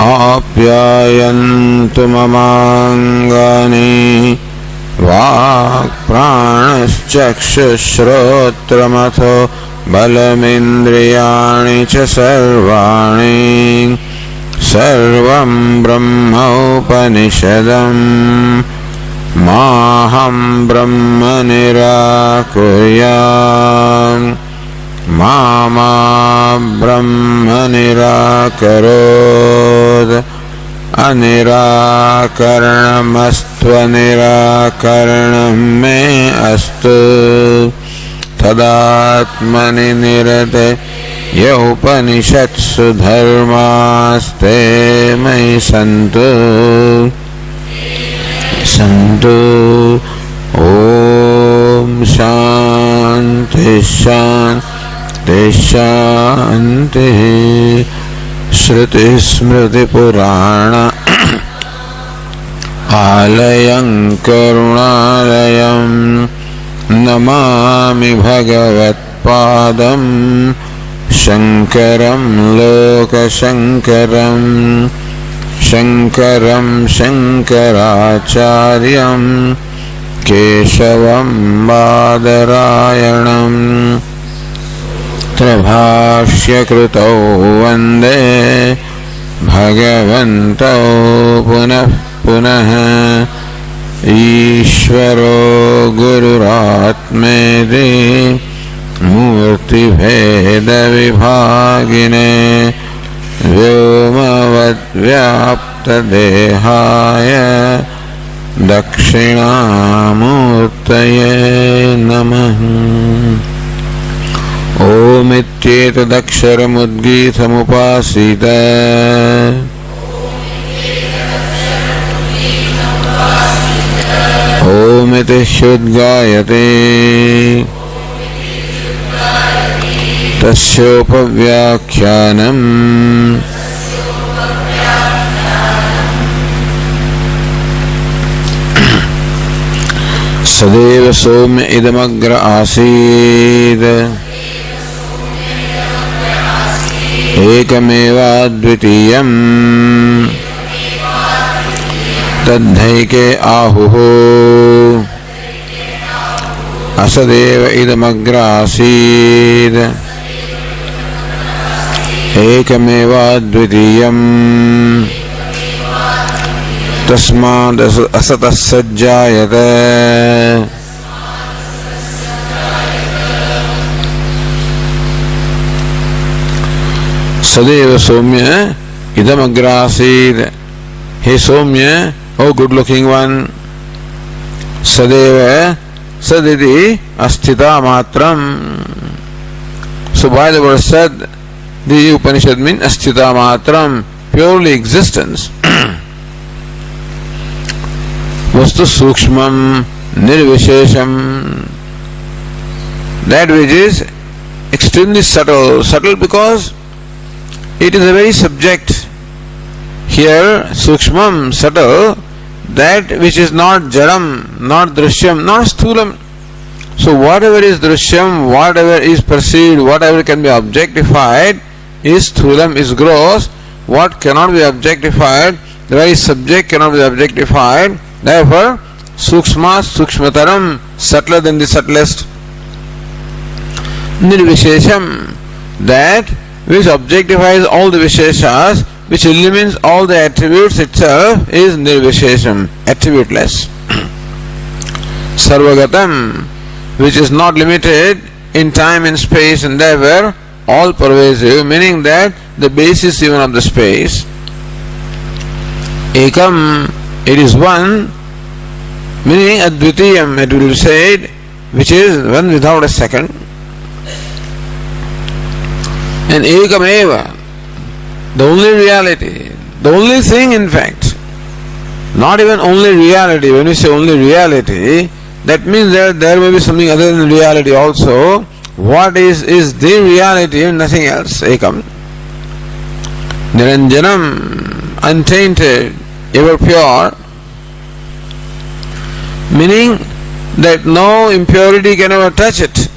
आप्यायन्तु ममाङ्गानि वाक्प्राणश्चक्षुश्रोत्रमथो बलमिन्द्रियाणि च सर्वाणि सर्वं ब्रह्मोपनिषदम् माहं ब्रह्म निराकुर्याम् मा ब्रह्म निराकरोत् अनिराकरणमस्त्वनिराकरणं मे अस्तु तदात्मनि निरते य उपनिषत्सु धर्मास्ते मयि सन्तु ॐ शान्ति शान्ति शान्तिः। श्रुतिस्मृतिपुराण आलयं करुणालयं नमामि भगवत्पादं शङ्करं लोकशङ्करं शङ्करं शङ्कराचार्यं केशवं बादरायणं भाष्यकृतौ वन्दे भगवन्तौ पुनः पुनः ईश्वरो गुरुरात्मेति मूर्तिभेदविभागिने व्योमवद्व्याप्तदेहाय दक्षिणामूर्तये नमः। ओमित्येतदक्षरमुद्गीतमुपासीत ओमिति ह्युद्गायते तस्योपव्याख्यानम् सदैव सौम्य इदमग्र आसीत् एकमेवाद्वितीयम् तद्धैके आहुः असदेव इदमग्र आसीत् एकमेवाद्वितीयम् तस्माद् असतः सज्जायते सदैव सौम्य इदमग्र आसीत्। हे सौम्य, ओ गुड लुकिंग वन, सदैव सदिति अस्थिता मात्रम। So by the word sad, the Upanishad means asthita matram, purely existence. Vastu sukshmam nirvishesham, that which is extremely subtle. Subtle because it is a very subject. Here sukshmam, subtle, that which is not jaram, not drishyam, not sthulam. So whatever is drishyam, whatever is perceived, whatever can be objectified is sthulam, is gross. What cannot be objectified, the very subject cannot be objectified. Therefore sukshma sukshmataram, subtler than the subtlest. Nirvishesham, that which objectifies all the visheshas, which eliminates all the attributes itself, is nirvishesham, attributeless. Sarvagatam, which is not limited in time and space and therefore all pervasive, meaning that the basis even of the space. Ekam, it is one, meaning advitiyam, it will be said, which is one without a second. And ekameva, the only reality, the only thing in fact, not even only reality. When we say only reality, that means that there may be something other than reality also. What is the reality and nothing else. Ekam. Niranjanam, untainted, ever pure, meaning that no impurity can ever touch it.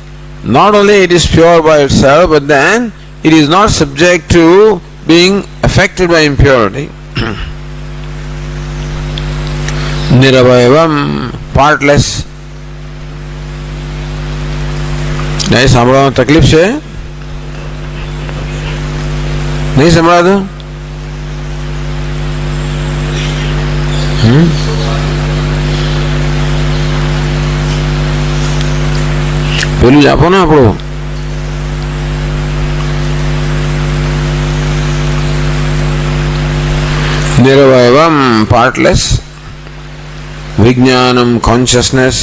Not only it is pure by itself, but then it is not subject to being affected by impurity. Niravayavam, partless. नहीं संभला तकलीफ से नहीं संभला तो પેલું જ આપો ને આપણું નિરવયવમ partless विज्ञानम consciousness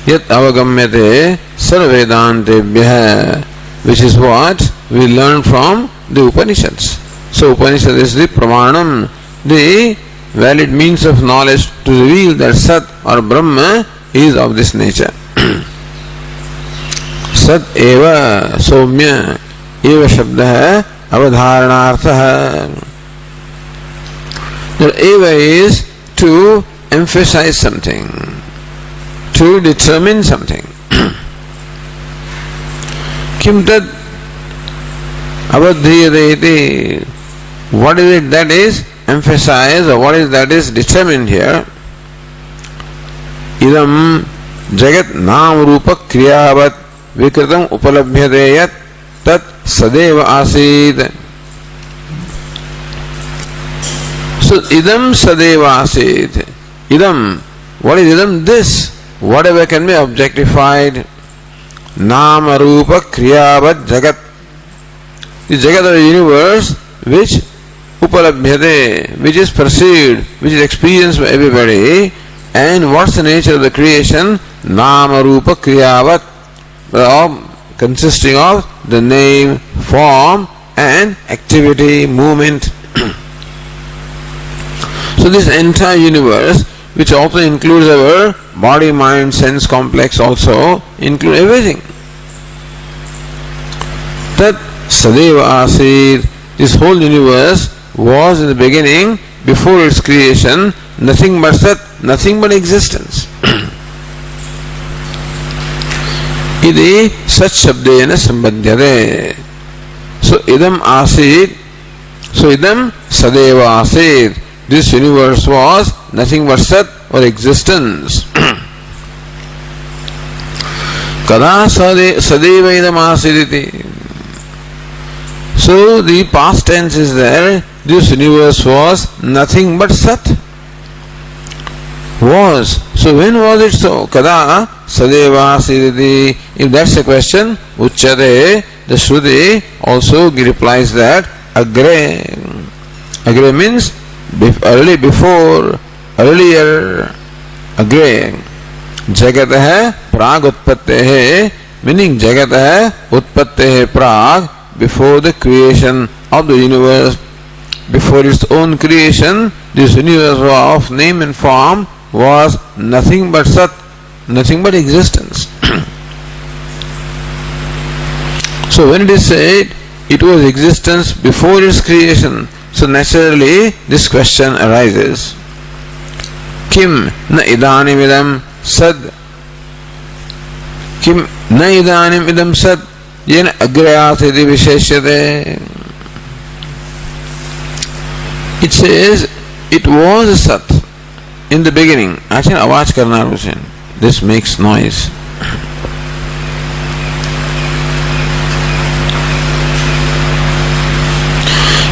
यत् अवगम्यते सर्ववेदांतेभ्यः, which is what we learn from the Upanishads. So Upanishad is the pramanam, the valid means of knowledge to reveal that Sat or Brahma is of this nature. Sat eva soumya eva shabdah avadharanarthah. The eva is to emphasize something, to determine something. Kim tad avadhriyate iti. What is it that is emphasized, or what is that is determined here? Idam jagat nam rupa kriyavat vikritam upalabhyate yat tat sadeva asid. So idam sadeva asid. Idam, what is idam? This, whatever can be objectified. Nama rupa kriyavat jagat. The jagat of the universe which upalabhyate, which is perceived, which is experienced by everybody. And what's the nature of the creation? Nama rupa kriyavat, consisting of the name, form and activity, movement. So this entire universe, which also includes our body, mind, sense complex, also include everything. Tat sadeva asid. This whole universe was in the beginning, before its creation, nothing but Sat, nothing but existence. Iti Sat Shabdena Sambandhyate. So idam asid, so idam sadeva asid. This universe was nothing but Sat or existence. Kada sadeva idam asid iti. So the past tense is there. This universe was nothing but Sat. Was. So when was it so? Kada sadeva asiditi. If that's a question, uchyate, the Shruti also replies that agre. Agre means early, before, earlier. Agre. Jagat hai prag utpatte hai, meaning jagat hai utpatte hai prag, before the creation of the universe, before its own creation, this universe of name and form was nothing but Sat, nothing but existence. So when it is said it was existence before its creation, so naturally this question arises. Kim na idanim idam sad? Kim na idanim idam sad? Yen agrayasiti visheshyate. It says it was a Sat in the beginning. Actually, आवाज करना रुचें. This makes noise.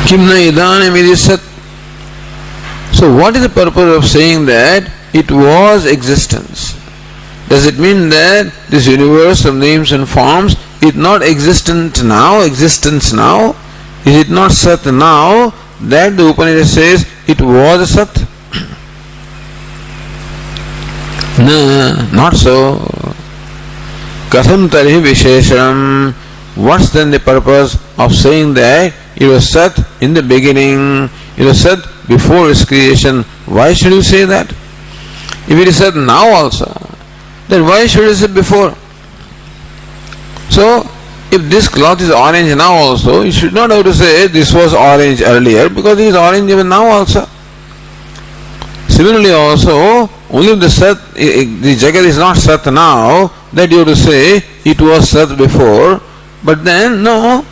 Kimna idanim iti Sat. So what is the purpose of saying that it was existence? Does it mean that this universe of names and forms is not existent now, existence now? Is it not Sat now that the Upanishad says it was a Sat? No, not so. Katham tarhi visheshanam. What's then the purpose of saying that it was Sat in the beginning, it was Sat before its creation? Why should you say that? If it is Sat now also, then why should you say before? So, if this cloth is orange now also, you should not have to say this was orange earlier, because it is orange even now also. Similarly also, only if the Sat, the Jagat is not Sat now, that you have to say it was Sat before. But then, no.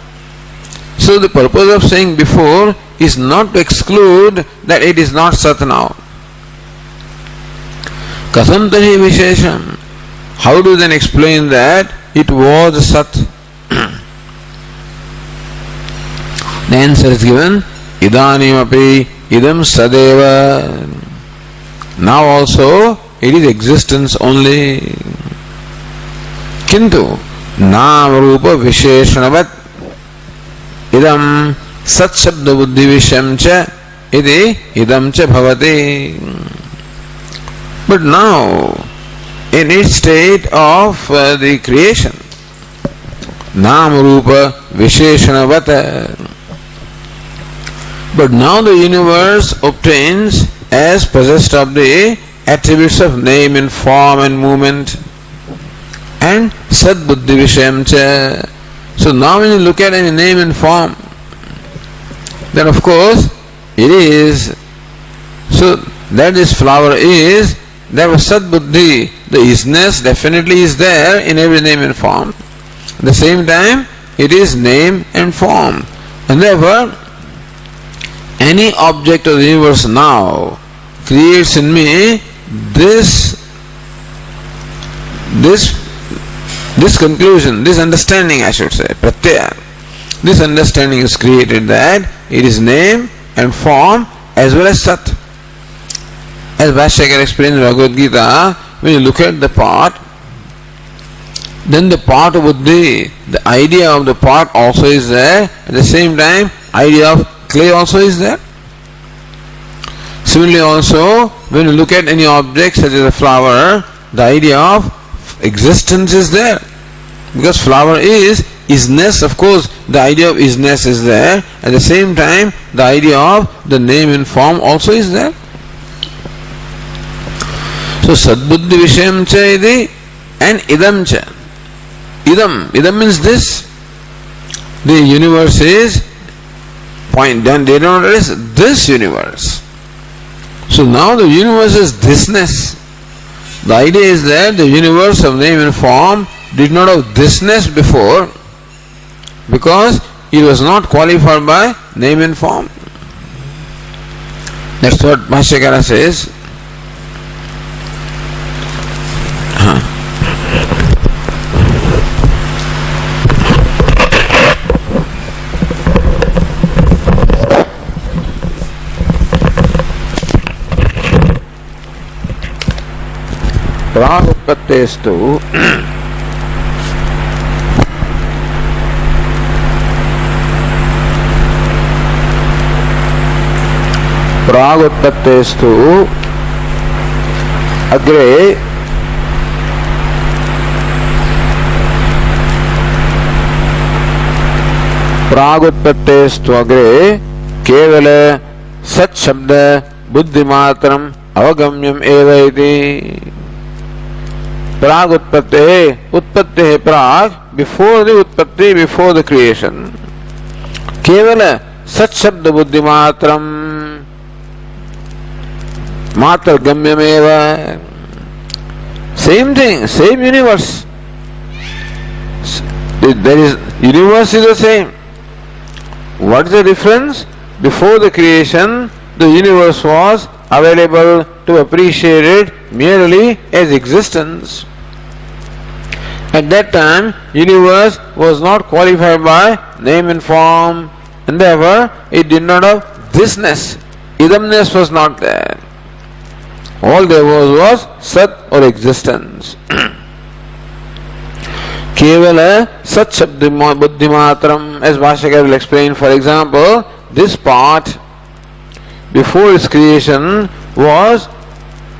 So the purpose of saying before is not to exclude that it is not Sat now. Katham tahi vishesham. How do you then explain that it was Sat? The answer is given, Idanim api idam sadeva. Now also it is existence only. Kintu nam rupa visheshanavat idam sat shabda buddhi visham cha iti idam cha bhavati. But now in its state of the creation, nam rupa visheshanavat, but now the universe obtains as possessed of the attributes of name and form and movement and Sat Buddhi Vishayam cha. So now when you look at any name and form, then of course it is, so that this flower is, that was Sat Buddhi, the isness definitely is there in every name and form. At the same time, it is name and form. And therefore, any object of the universe now creates in me this conclusion, this understanding, I should say, pratyaya. This understanding is created that it is name and form as well as Sat. As Bhashyakara explains in Bhagavad Gita, when you look at the pot, then the pot of Buddhi, the idea of the pot also is there. At the same time, idea of clay also is there. Similarly also, when you look at any object such as a flower, the idea of existence is there. Because flower is isness, of course the idea of isness is there. At the same time, the idea of the name and form also is there. So Sadbuddhi Vishayam cha iti and idam cha. Idam means this. The universe is point, then they don't address this universe. So now the universe is thisness. The idea is that the universe of name and form did not have thisness before because it was not qualified by name and form. That's what Bhashyakara says. प्रागुत्पत्तेस्तु अग्रे प्रागुत्पत्तेस्तु अग्रे केवल सत् शब्द बुद्धिमात्रम अवगम्यम एव इति. Prag utpatti prag, before the utpatti, before the creation. Kevala sat shabda buddhi matram matra gamyameva. Same thing, same universe. There is, universe is the same. What is the difference? Before the creation, the universe was available to appreciate it merely as existence. At that time, universe was not qualified by name and form, and therefore it did not have thisness. Idamness was not there. All there was Sat or existence. Kevala Sat Shabdi Buddhi Matram, as Bhashyakara will explain. For example, this part before its creation was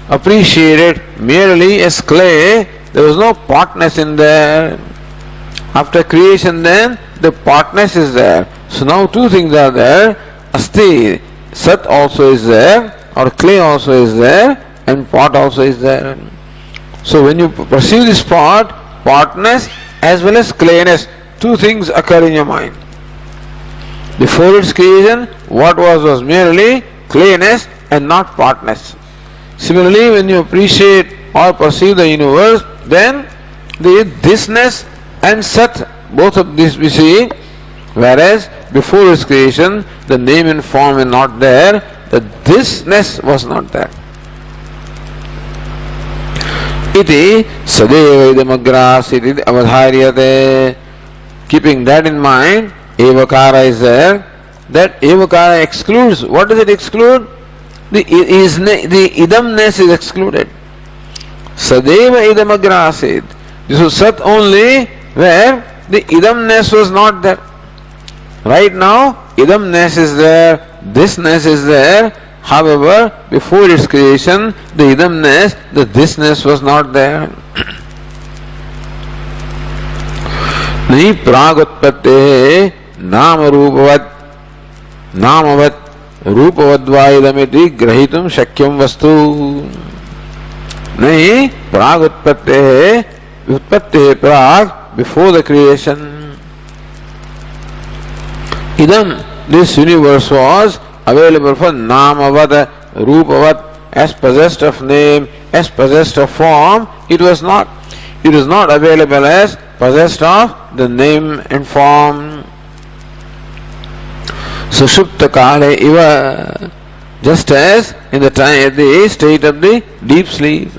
appreciated merely as clay. There was no partness in there. After creation then, the partness is there. So now two things are there. Asti, Sat also is there, or clay also is there, and pot also is there. So when you perceive this part, partness as well as clayness, two things occur in your mind. Before its creation, what was merely clayness and not partness. Similarly, when you appreciate or perceive the universe, then the thisness and Sat, both of these we see. Whereas before his creation, the name and form were not there, the thisness was not there. Iti sadeva idamagrasit iti avadharyate. Keeping that in mind, evakara is there. That evakara excludes. What does it exclude? The idamness is excluded. Sadeva idamagrasit. This was sat only where the idamness was not there. Right now, idamness is there, thisness is there. However, before its creation, the idamness, the thisness was not there. Nahi pragutpatte nama rupavat namavat रूपवद्वा इदमिति ग्रहीतुम शक्यम वस्तु नहीं प्राग उत्पत्ति प्राग before the creation idam this universe was available for namavat rupavat as possessed of name as possessed of form. It was not available as possessed of the name and form. Sushupta kale iva, just as in the time at the state of the deep sleep.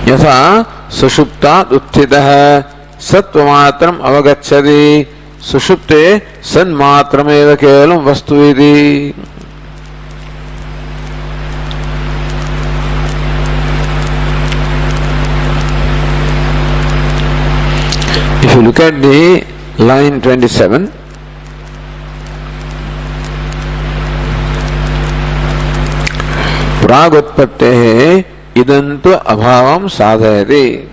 Yatha sushuptat utthitah sattvamatram avagacchati sushupte sanmatram eva kevalam vastu iti. If you look at the line 27, Pragutpatte idantu abhavam sadhayati.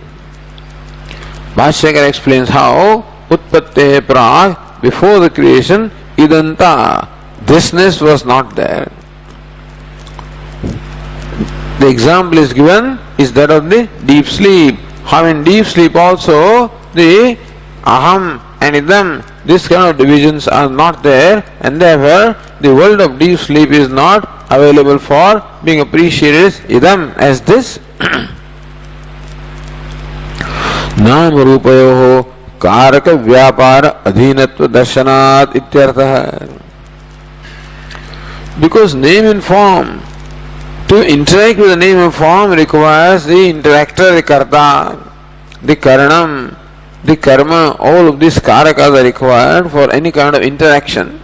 Bhashyakara explains how Utpatte prag, before the creation, idanta, thisness was not there. The example is given is that of the deep sleep. How in deep sleep also the aham and idam, this kind of divisions are not there, and therefore the world of deep sleep is not available for being appreciated as idam, as this. नाम रूपयोः कारक व्यापार अधीनत्व दर्शनात् इत्यर्थः. Because name and form, to interact with the name and form requires the interactor, the karta, the karanam, the karma, all of these karakas are required for any kind of interaction.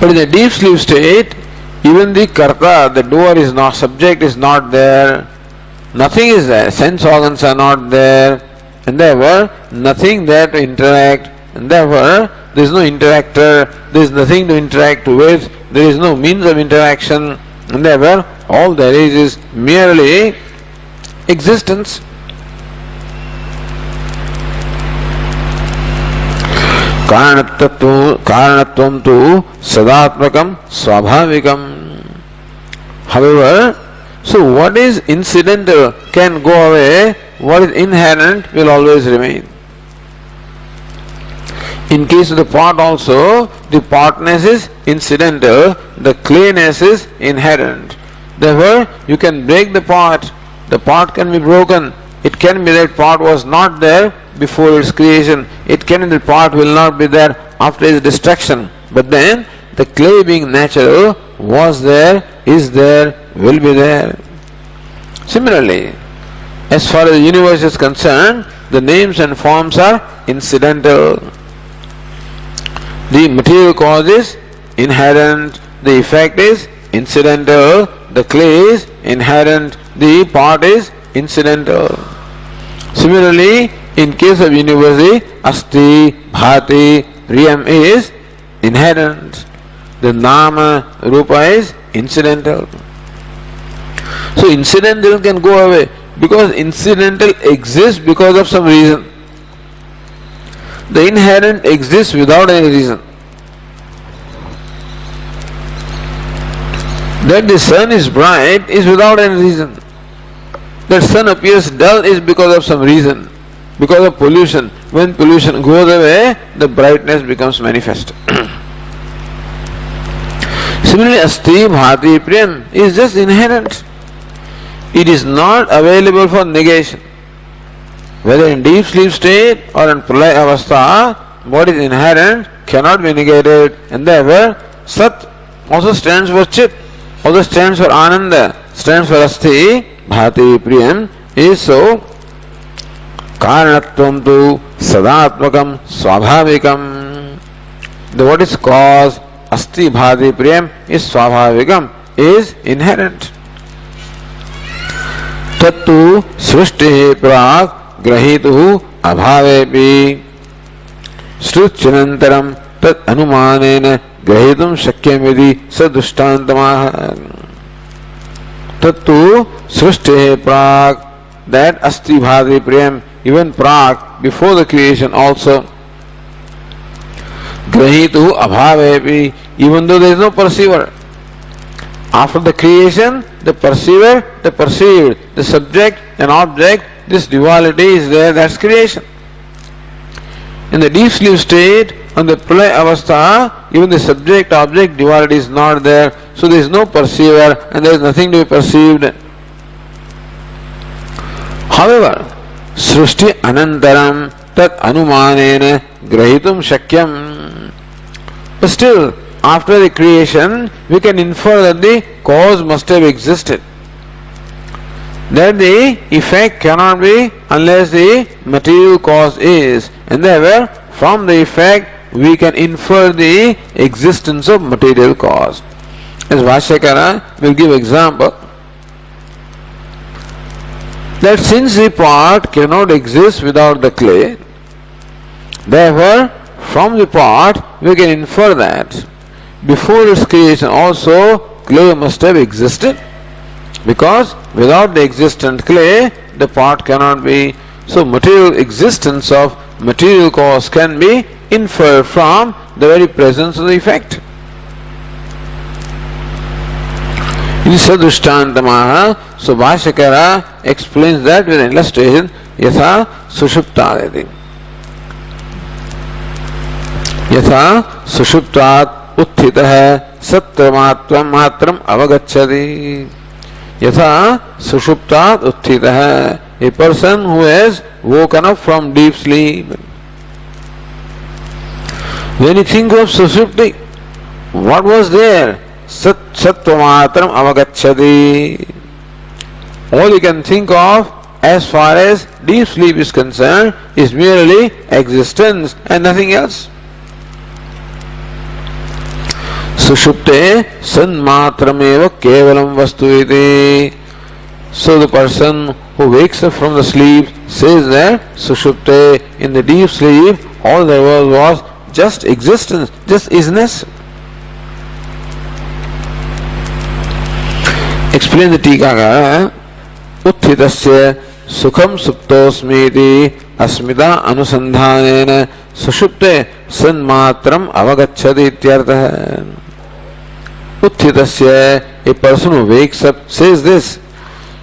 But in the deep sleep state, even the karta, the doer is not, subject is not there, nothing is there, sense organs are not there, and therefore nothing there to interact, and therefore there is no interactor, there is nothing to interact with, there is no means of interaction, and therefore all there is merely existence. कारणत्वं तु सदात्मकं स्वाभाविकं. However, so what is incidental can go away, what is inherent will always remain. In case of the pot also, the potness is incidental, the clayness is inherent. Therefore, you can break the pot can be broken. It can be that pot was not there before its creation, it can be that pot will not be there after its destruction. But then, the clay being natural was there, is there, will be there. Similarly, as far as the universe is concerned, the names and forms are incidental. The material cause is inherent, the effect is incidental, the clay is inherent, the pot is incidental. Similarly, in case of universe, asti, bhati, priyam is inherent. The nama, rupa is incidental. So incidental can go away because incidental exists because of some reason. The inherent exists without any reason. That the sun is bright is without any reason. That sun appears dull is because of some reason, because of pollution. When pollution goes away, the brightness becomes manifest. Similarly, asti, bhati, priyam is just inherent. It is not available for negation. whether in deep sleep state or in pralaya avastha, what is inherent cannot be negated, and therefore Sat also stands for Chit, also stands for Ananda, stands for Asti, Bhati Priyam, is so Karanatvam tu Sadatmakam Swabhavikam. The what is cause, Asti Bhati Priyam, is Swabhavikam, is inherent. Tattu Srishti Prak Grahituhu Abhavepi Sruchanantaram Tat Anumanena Grahitum Shakyamidi Sadushtantamaha. Tattu Srishti Prak, that Asti Bhati Priyam, even Prak, before the creation also. Grahituhu Abhavepi, even though there is no perceiver. After the creation, the perceiver, the perceived, the subject and object, this duality is there, that's creation. In the deep sleep state, on the pralaya avastha, even the subject-object duality is not there, so there is no perceiver and there is nothing to be perceived. However, Srushti Anantaram Tat Anumanena Grahitum Shakyam. But still, after the creation, we can infer that the cause must have existed. That the effect cannot be unless the material cause is, and therefore from the effect we can infer the existence of material cause. As Vashyakara will give example, that since the pot cannot exist without the clay, therefore from the pot we can infer that before its creation also clay must have existed, because without the existent clay the pot cannot be. So material existence of material cause can be inferred from the very presence of the effect. In Sadushtantamaha, so Bhashyakara explains that with an illustration, Yatha Sushuptadeti. Yatha Sushuptat Utthitah Sattvamatvam Matram Avagacchati. Yatha Sushuptat Utthitah, a person who has woken up from deep sleep. When you think of Sushupti, what was there? Sattvamatram Avagacchati. All you can think of as far as deep sleep is concerned is merely existence and nothing else. Sushupte sanmatrameva kevalam vastu iti. So the person who wakes up from the sleep says that Sushupte, in the deep sleep, all there was just existence, just isness. Explain the Tikakara. Uthitasya sukham suptosmiti asmita anusandhanena sushupte sanmatram avagacchati ityartha. Uthitasya, a person who wakes up says this: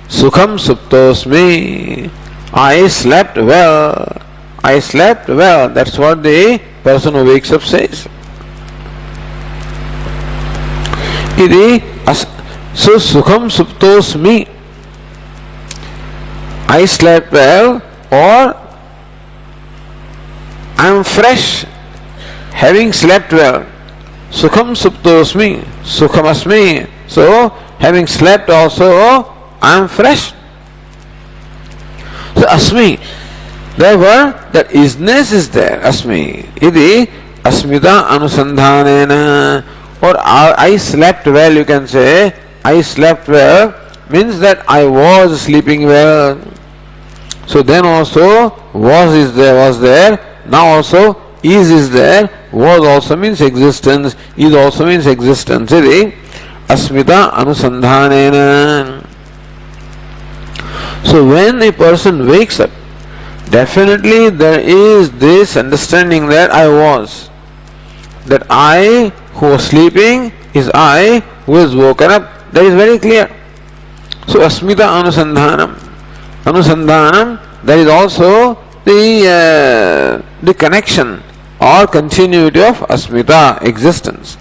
Sukham suptosmi, I slept well. I slept well. That's what the person who wakes up says. So sukham suptosmi, I slept well, or I am fresh, having slept well. Sukham suptosmi, sukham asmi. So having slept also, I am fresh. So asmi, therefore that isness is there. Asmi iti asmita anusandhanena, or I slept well, you can say. I slept well means that I was sleeping well. So then also was there, now also is there. Was also means existence, is also means existence. Iti asmita anusandhanena. So when a person wakes up, definitely there is this understanding that I was. That I who was sleeping is I who is woken up. That is very clear. So asmita anusandhanam. Anusandhanam, that is also the connection or continuity of asmita, existence.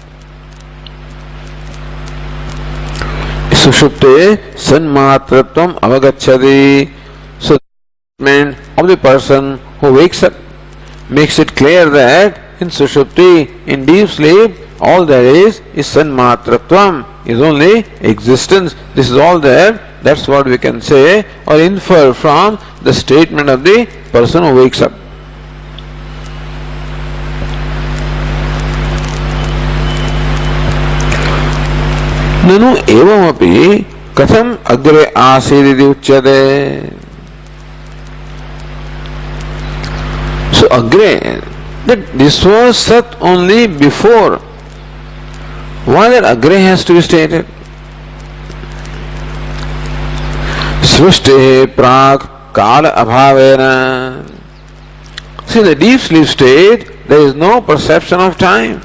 Sushupte sanmatratvam avagacchati. So of the person who wakes up makes it clear that in Sushupti, in deep sleep, all there is Sanmatratvam, is only existence. This is all there. That's what we can say or infer from the statement of the person who wakes up. Nanu evamapi katham agre asiditi uchyate. So agre, that this was Sat only before. Why that agre has to be stated? Srushti prak kala abhavena. See, in the deep sleep state, there is no perception of time.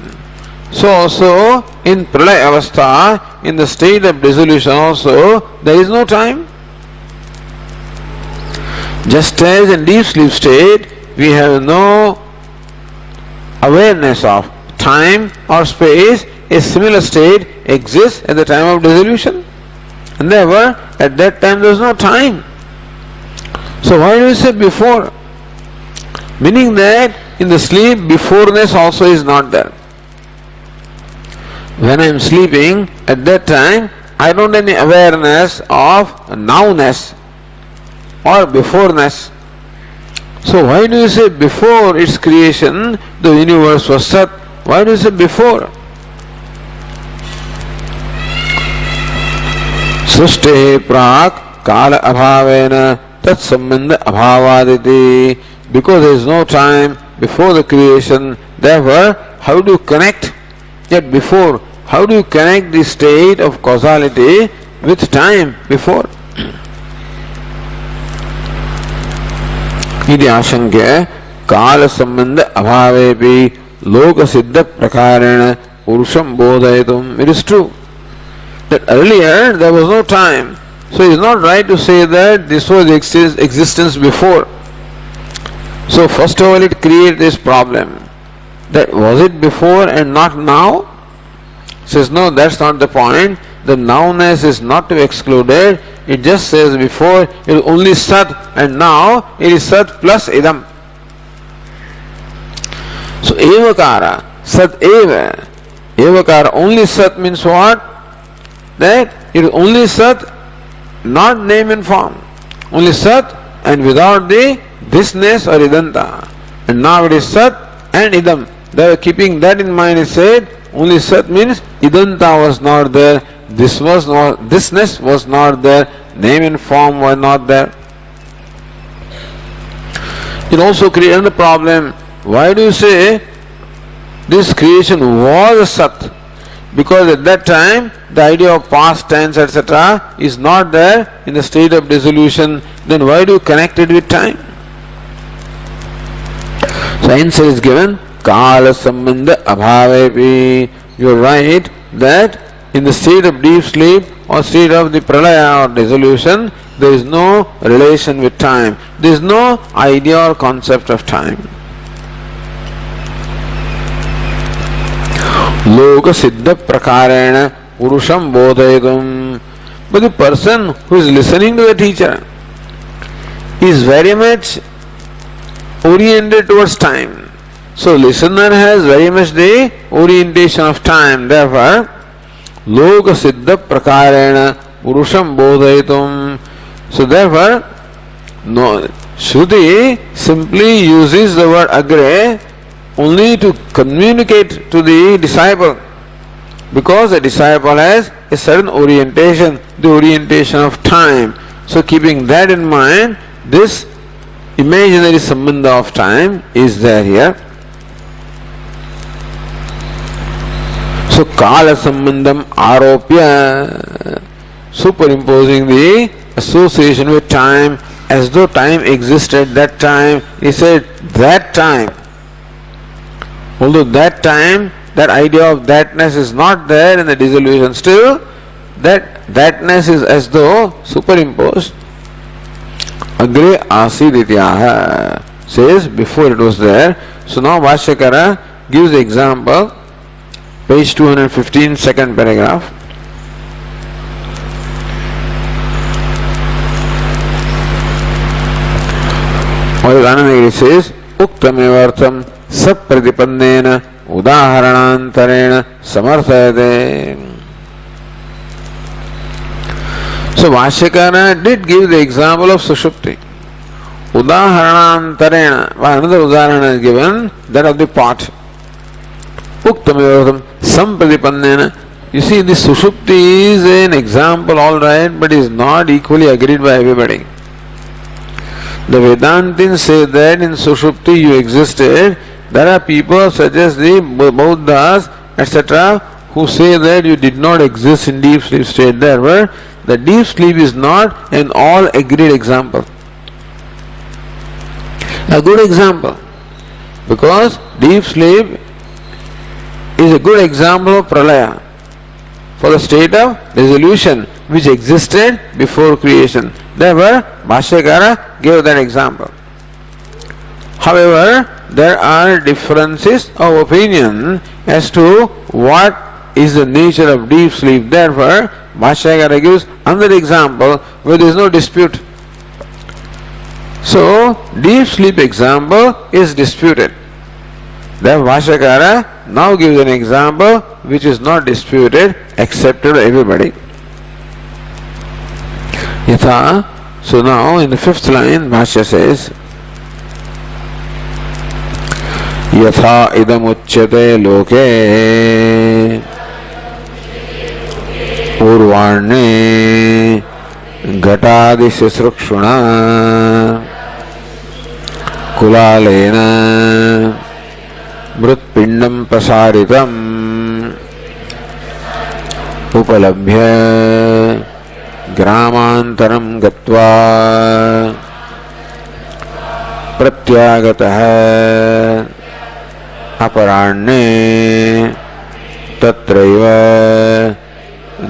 So also in pralaya avastha, in the state of dissolution also, there is no time. Just as in deep sleep state, we have no awareness of time or space, a similar state exists at the time of dissolution. And therefore, at that time there is no time. So why do we say before? Meaning that in the sleep, beforeness also is not there. When I am sleeping, at that time, I don't have any awareness of nowness or beforeness. So why do you say before its creation, the universe was Sat? Why do you say before? Srushti prak kala abhavena tat sambandha abhavaditi. Because there is no time before the creation, therefore, how do you connect? Yet before, how do you connect the state of causality with time before? इति आशंक्य काल संबंध अभावेपि लोक सिद्ध प्रकारेण पुरुषं बोधयितुम्. It is true that earlier there was no time, so it is not right to say that this was existence before. So first of all, it creates this problem that was it before and not now? Says no, that's not the point. The nowness is not to be excluded. It just says before it is only Sat and now it is Sat plus Idam. So Evakara, Sat Eva. Evakara, only Sat means what? That it is only Sat, not name and form. Only Sat and without the thisness or Idanta. And now it is Sat and Idam. Therefore, keeping that in mind, it said only Sat means Idanta was not there. Thisness was not there, name and form were not there. It also created a problem. Why do you say this creation was a Sat? Because at that time the idea of past tense etc. is not there in the state of dissolution. Then why do you connect it with time? So answer is given, Kala Sambandha Abhavepi. You are right that in the state of deep sleep or state of the pralaya or dissolution, there is no relation with time. There is no idea or concept of time. Loka siddha prakarena purusham bodhayatum. But the person who is listening to the teacher is very much oriented towards time. So listener has very much the orientation of time. Therefore, Loka siddha prakarena purusham bodhayatum. So therefore, no, Shruti simply uses the word agre only to communicate to the disciple, because the disciple has a certain orientation, the orientation of time. So keeping that in mind, this imaginary sambandha of time is there here. So kala sambandham aropya, superimposing the association with time as though time existed that time. He said that time. Although that time, that idea of thatness is not there in the dissolution, still that thatness is as though superimposed. Agre asid ityaha says before it was there. So now Bhashyakara gives the example, page 215, second paragraph. While Anandagiri says, Uktamevartham sapratipanena udaharanantarena samarthayate. So Vashyakara did give the example of Sushupti. Udaharanantarena, another udaharana is given, that of the pot. Uktamevartham sampradipannena. You see, this Sushupti is an example, alright, but is not equally agreed by everybody. The Vedantins say that in Sushupti you existed. There are people such as the Buddhas, etc., who say that you did not exist in deep sleep state. Therefore, the deep sleep is not an all agreed example. A good example, because deep sleep is a good example of pralaya, for the state of dissolution which existed before creation. Therefore, Bhashyakara gave that example. However, there are differences of opinion as to what is the nature of deep sleep. Therefore, Bhashyakara gives another example where there is no dispute. So, deep sleep example is disputed. Therefore, Bhashyakara now gives an example which is not disputed, accepted by everybody. Yatha, so now in the fifth line, Bhashya says, Yatha idam uchyate loke urvarne gatadi sisrukshuna kulalena mrutpindam prasaritam upalabhya gramantaram gatva pratyagatah aparanne tatraiva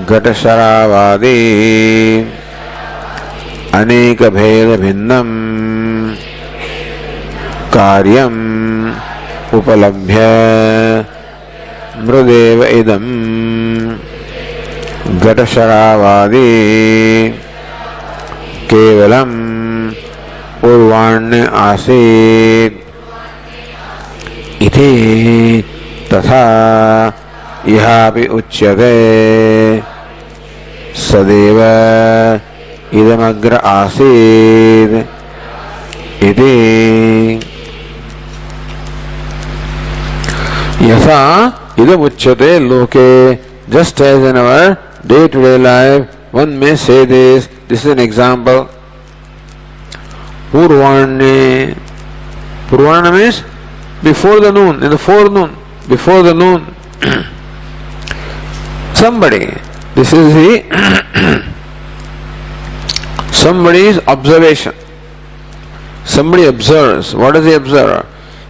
ghatasharavadi aneka bheda bhinnam karyam upalabhya mrudeva idam ghatasharavadi kevalam urvarne asid iti tatha ihapi uchyate sadeva idamagra asid iti yatha idam uchyate loke. Just as in our day-to-day life, one may say this. This is an example. Purvarne. Purvarna means before the noon, in the forenoon, before the noon. Somebody, this is the somebody's observation. Somebody observes. What does he observe?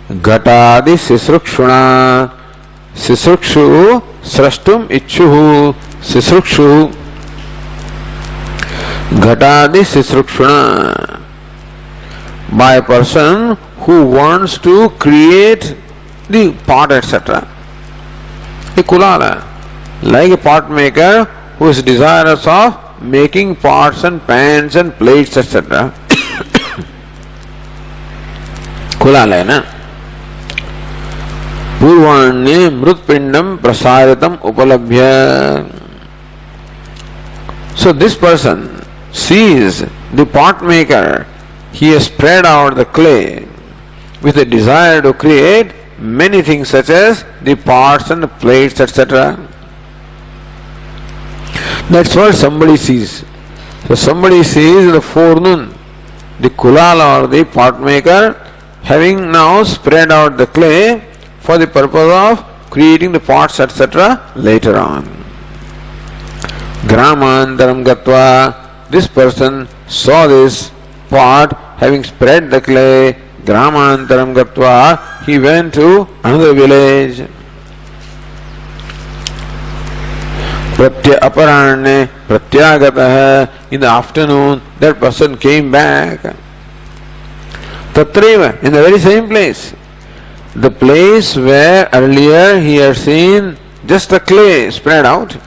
Ghatadi sisrukshuna. Sisrukshu srashtum ichuhu. Sisrukshu. Ghatadi sisrukshuna. By a person who wants to create the pot, etc. A kulala. Like a pot maker who is desirous of making pots and pans and plates, etc. Kulala, na? Purvanye mrutpindam prasaritam upalabhya. So this person sees the pot maker. He has spread out the clay with a desire to create many things such as the pots and the plates, etc. That's what somebody sees. So somebody sees in the forenoon the kulala or the pot maker having now spread out the clay for the purpose of creating the pots, etc. later on. Gramantaram gatva. This person saw this pot having spread the clay. Gramantaram gatva. He went to another village. Aparanne pratyagatah. In the afternoon, that person came back. Tatreva, in the very same place. The place where earlier he had seen just a clay spread out.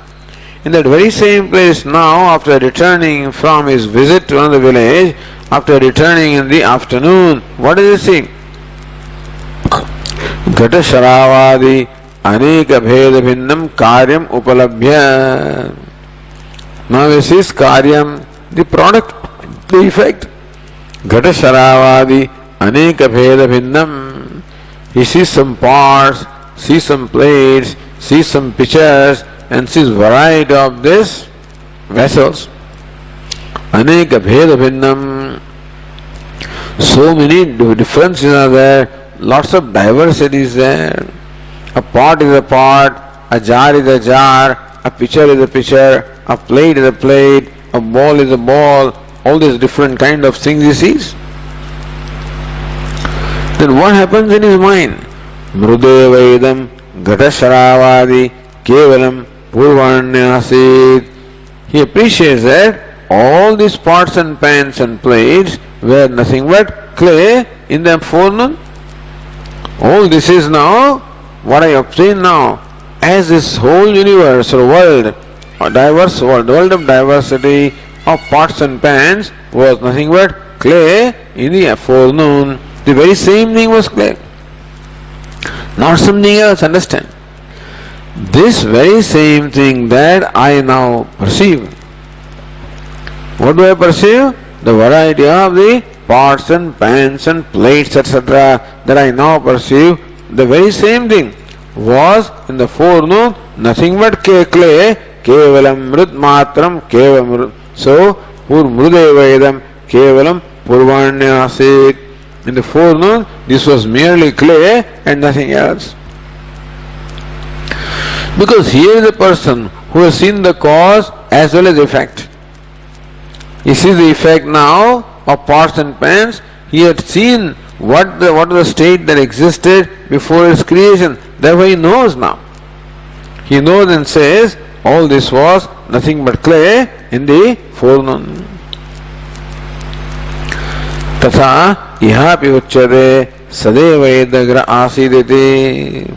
In that very same place now, after returning from his visit to another village, after returning in the afternoon, what does he see? Ghata Sharavadi Aneka Bheda Bhinnam Karyam Upalabhya. Now he sees Karyam, the product, the effect. Ghata Sharavadi Aneka Bheda Bhinnam. He sees some parts, sees some plates, sees some pitchers, and sees variety of these vessels. Aneka Bheda Bhinnam. So many differences are there, lots of diversity is there. A pot is a pot, a jar is a jar, a pitcher is a pitcher, a plate is a plate, a ball is a ball, all these different kind of things he sees. Then what happens in his mind? Mrude Vaidam Ghata Sharavadi Kevalam Purvanyasid. He appreciates that all these pots and pans and plates were nothing but clay in the forenoon. All this is now what I obtain now, as this whole universe or world, or diverse world of diversity of pots and pans was nothing but clay in the forenoon. The very same thing was clay, not something else. Understand? This very same thing that I now perceive. What do I perceive? The variety of the pots and pans and plates, etc., that I now perceive. The very same thing was in the forenoon nothing but clay, kevalam mrut matram kevam. So, pur mrudevaidam kevalam purvanyasit. In the forenoon, this was merely clay and nothing else. Because here is a person who has seen the cause as well as effect. He sees the effect now of pots and pans. He had seen what was the state that existed before its creation. Therefore he knows now. He knows and says, all this was nothing but clay in the forenoon. Tatha ihapi uchyate sadeva edagra asiditi.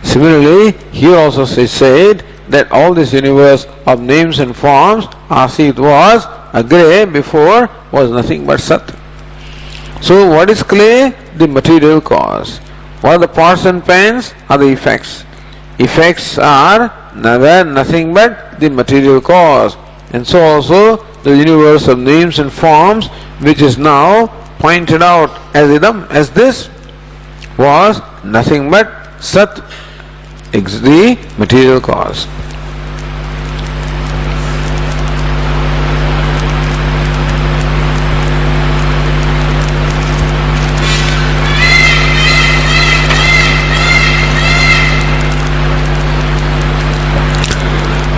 Similarly, here also is said that all this universe of names and forms, asid was, agre before was nothing but sat. So what is clay? The material cause. What are the pots and pans? Are the effects. Effects are nothing but the material cause. And so also the universe of names and forms, which is now pointed out as idam, as this, was nothing but sat, the material cause.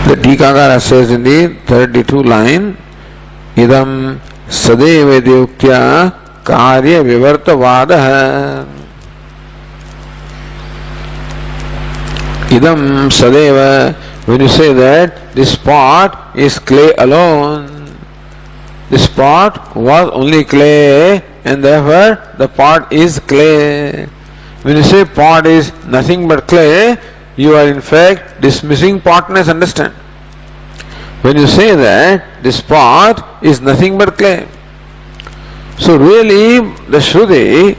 The Tikakara says in the 32 line, idam sadeva yuktya karya vivartavadaha. Idam sadeva, when you say that this pot is clay alone, this pot was only clay and therefore the pot is clay. When you say pot is nothing but clay, you are in fact dismissing potness, understand? When you say that this pot is nothing but clay. So really the Shruti,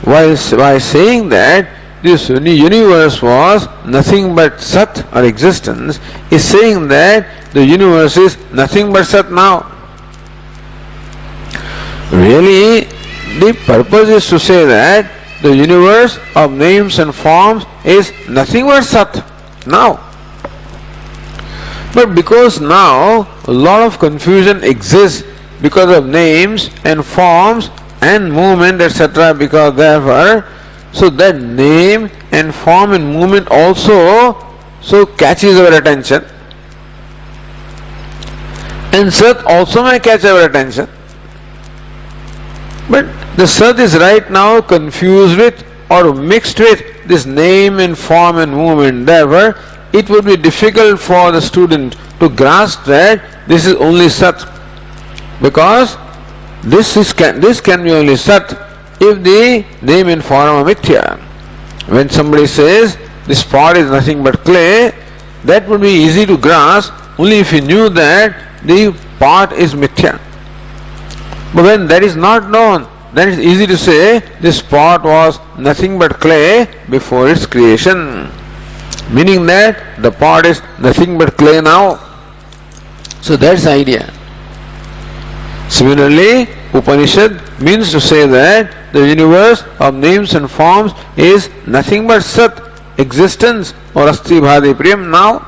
while saying that this universe was nothing but sat or existence, is saying that the universe is nothing but sat now. Really the purpose is to say that the universe of names and forms is nothing but sat now. But because now a lot of confusion exists because of names and forms and movement, etc., because therefore, so that name and form and movement also so catches our attention, and sat also may catch our attention. But the sat is right now confused with or mixed with this name and form and movement. Therefore, it would be difficult for the student to grasp that this is only sat, because this can be only sat if the name and form are mithya. When somebody says this pot is nothing but clay, that would be easy to grasp only if you knew that the pot is mithya. But when that is not known, then it's easy to say this pot was nothing but clay before its creation. Meaning that the pot is nothing but clay now. So that's the idea. Similarly, Upanishad means to say that the universe of names and forms is nothing but Sat, existence, or Asti Bhadi Priyam now.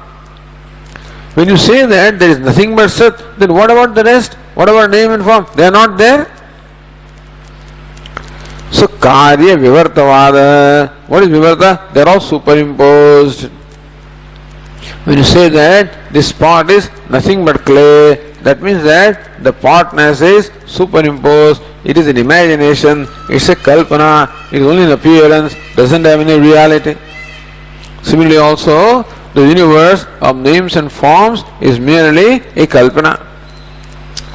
When you say that there is nothing but Sat, then what about the rest? What about name and form? They are not there. So Karya Vivartavada. What is Vivarta? They are all superimposed. When you say that this pot is nothing but clay, that means that the potness is superimposed, it is an imagination, it's a kalpana, it is only an appearance, doesn't have any reality. Similarly also, the universe of names and forms is merely a kalpana.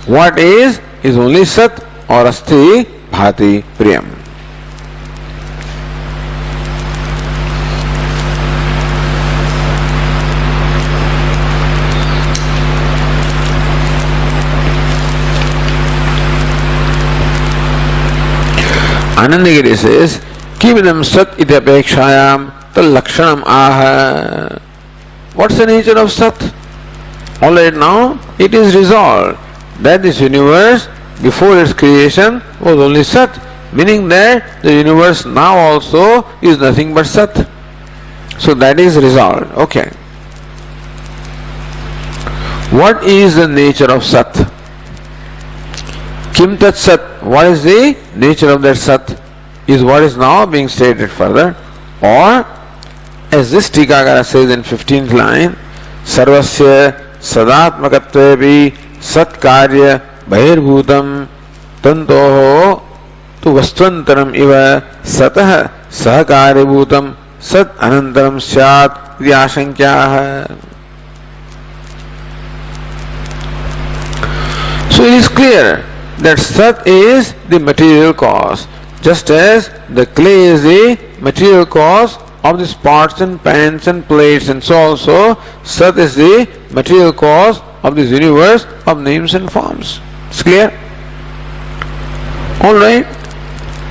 What is only Sat or Asti Bhati Priyam. Anandagiri says, Kividam Sat iti apekshayam tal lakshanam aha. What's the nature of Sat? Alright, now it is resolved that this universe before its creation was only Sat, meaning that the universe now also is nothing but Sat. So that is resolved. Okay. What is the nature of Sat? Kim tat Sat, what is the nature of that Sat, is what is now being stated further. Or, as this Tikakara says in 15th line, Sarvasya Sadatmakatvepi Sat Karya Bhahirbhutam Tantoho Tu Vastvantaram Iva Satah Sahakaryabhutam Sat Anantaram Syat Vyashankyaha. So it is clear that Sat is the material cause, just as the clay is the material cause of these pots and pans and plates, and so also Sat is the material cause of this universe of names and forms. It's clear? Alright.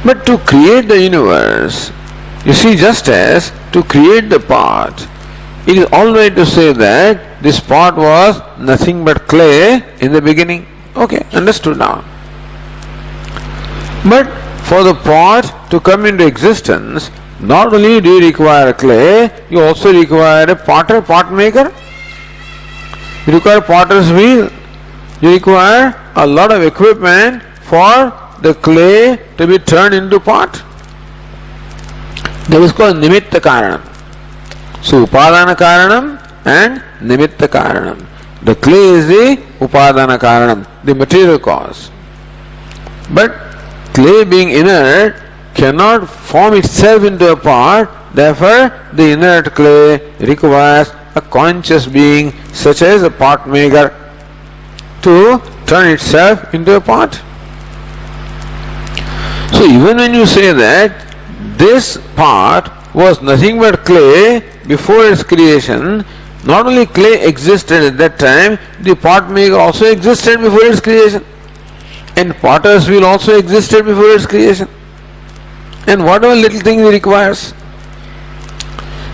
But to create the universe, you see, just as to create the pot, it is alright to say that this pot was nothing but clay in the beginning. Okay, understood now. But for the pot to come into existence, not only do you require clay, you also require a potter, pot maker. You require potter's wheel. You require a lot of equipment for the clay to be turned into pot. That is called Nimitta Karanam. So Upadana Karanam and Nimitta Karanam. The clay is the Upadana Karanam, the material cause. But clay being inert cannot form itself into a pot, therefore the inert clay requires a conscious being such as a pot maker to turn itself into a pot. So even when you say that this pot was nothing but clay before its creation, not only clay existed at that time, the pot maker also existed before its creation. And potter's wheel also existed before its creation. And whatever little thing he requires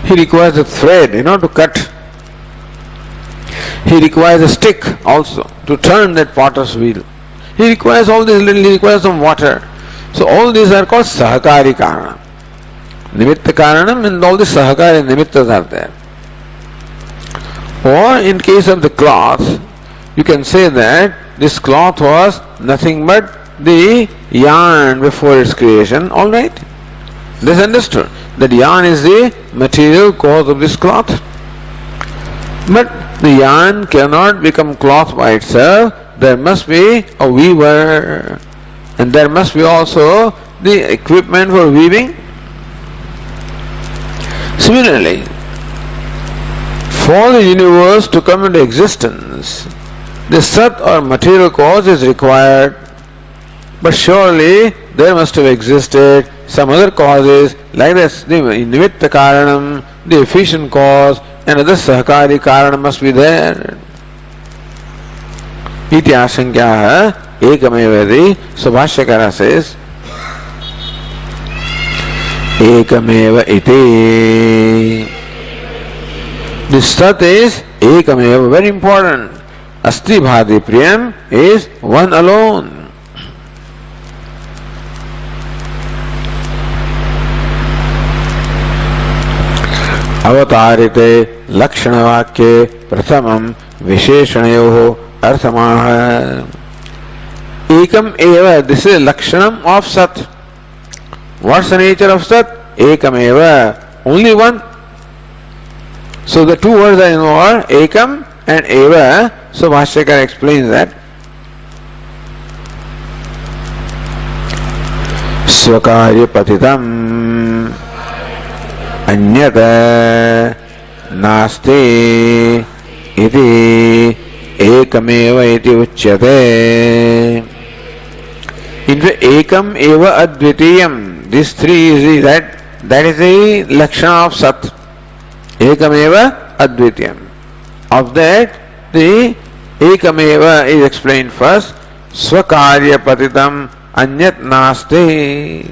a thread, to cut. He requires a stick also to turn that potter's wheel. He requires all these little, he requires some water. So all these are called Sahakari Karanam. Nimitta Karanam, and all the Sahakari Nimittas are there. Or in case of the cloth, you can say that this cloth was nothing but the yarn before its creation. Alright? This understood. That yarn is the material cause of this cloth. But the yarn cannot become cloth by itself. There must be a weaver. And there must be also the equipment for weaving. Similarly, for the universe to come into existence, the Sat or material cause is required, but surely there must have existed some other causes like this, the Nimitta Karanam, the efficient cause, and other Sahakari Karanam must be there. Iti Ashankyaha ekameva iti. So Bhashyakara says ekameva iti. This sat is ekameva, very important. Asti bhati priyam is one alone. अवतारिते लक्षण वाक्ये प्रथमं विशेषणयोः अर्थमाह एकम एव. This is लक्षणम of सत. What's the nature of सत? एकम एव, only one. So the two words are involved, एकम and eva. So Bhashyakara explains that swakarya patitam anyata nasti iti ekameva iti uchyate. In fact, ekam eva advitiyam, these three is that is the lakshana of sat. Ekam eva advitiyam. Of that, the ekameva is explained first. Swakarya patitam anyat nasti.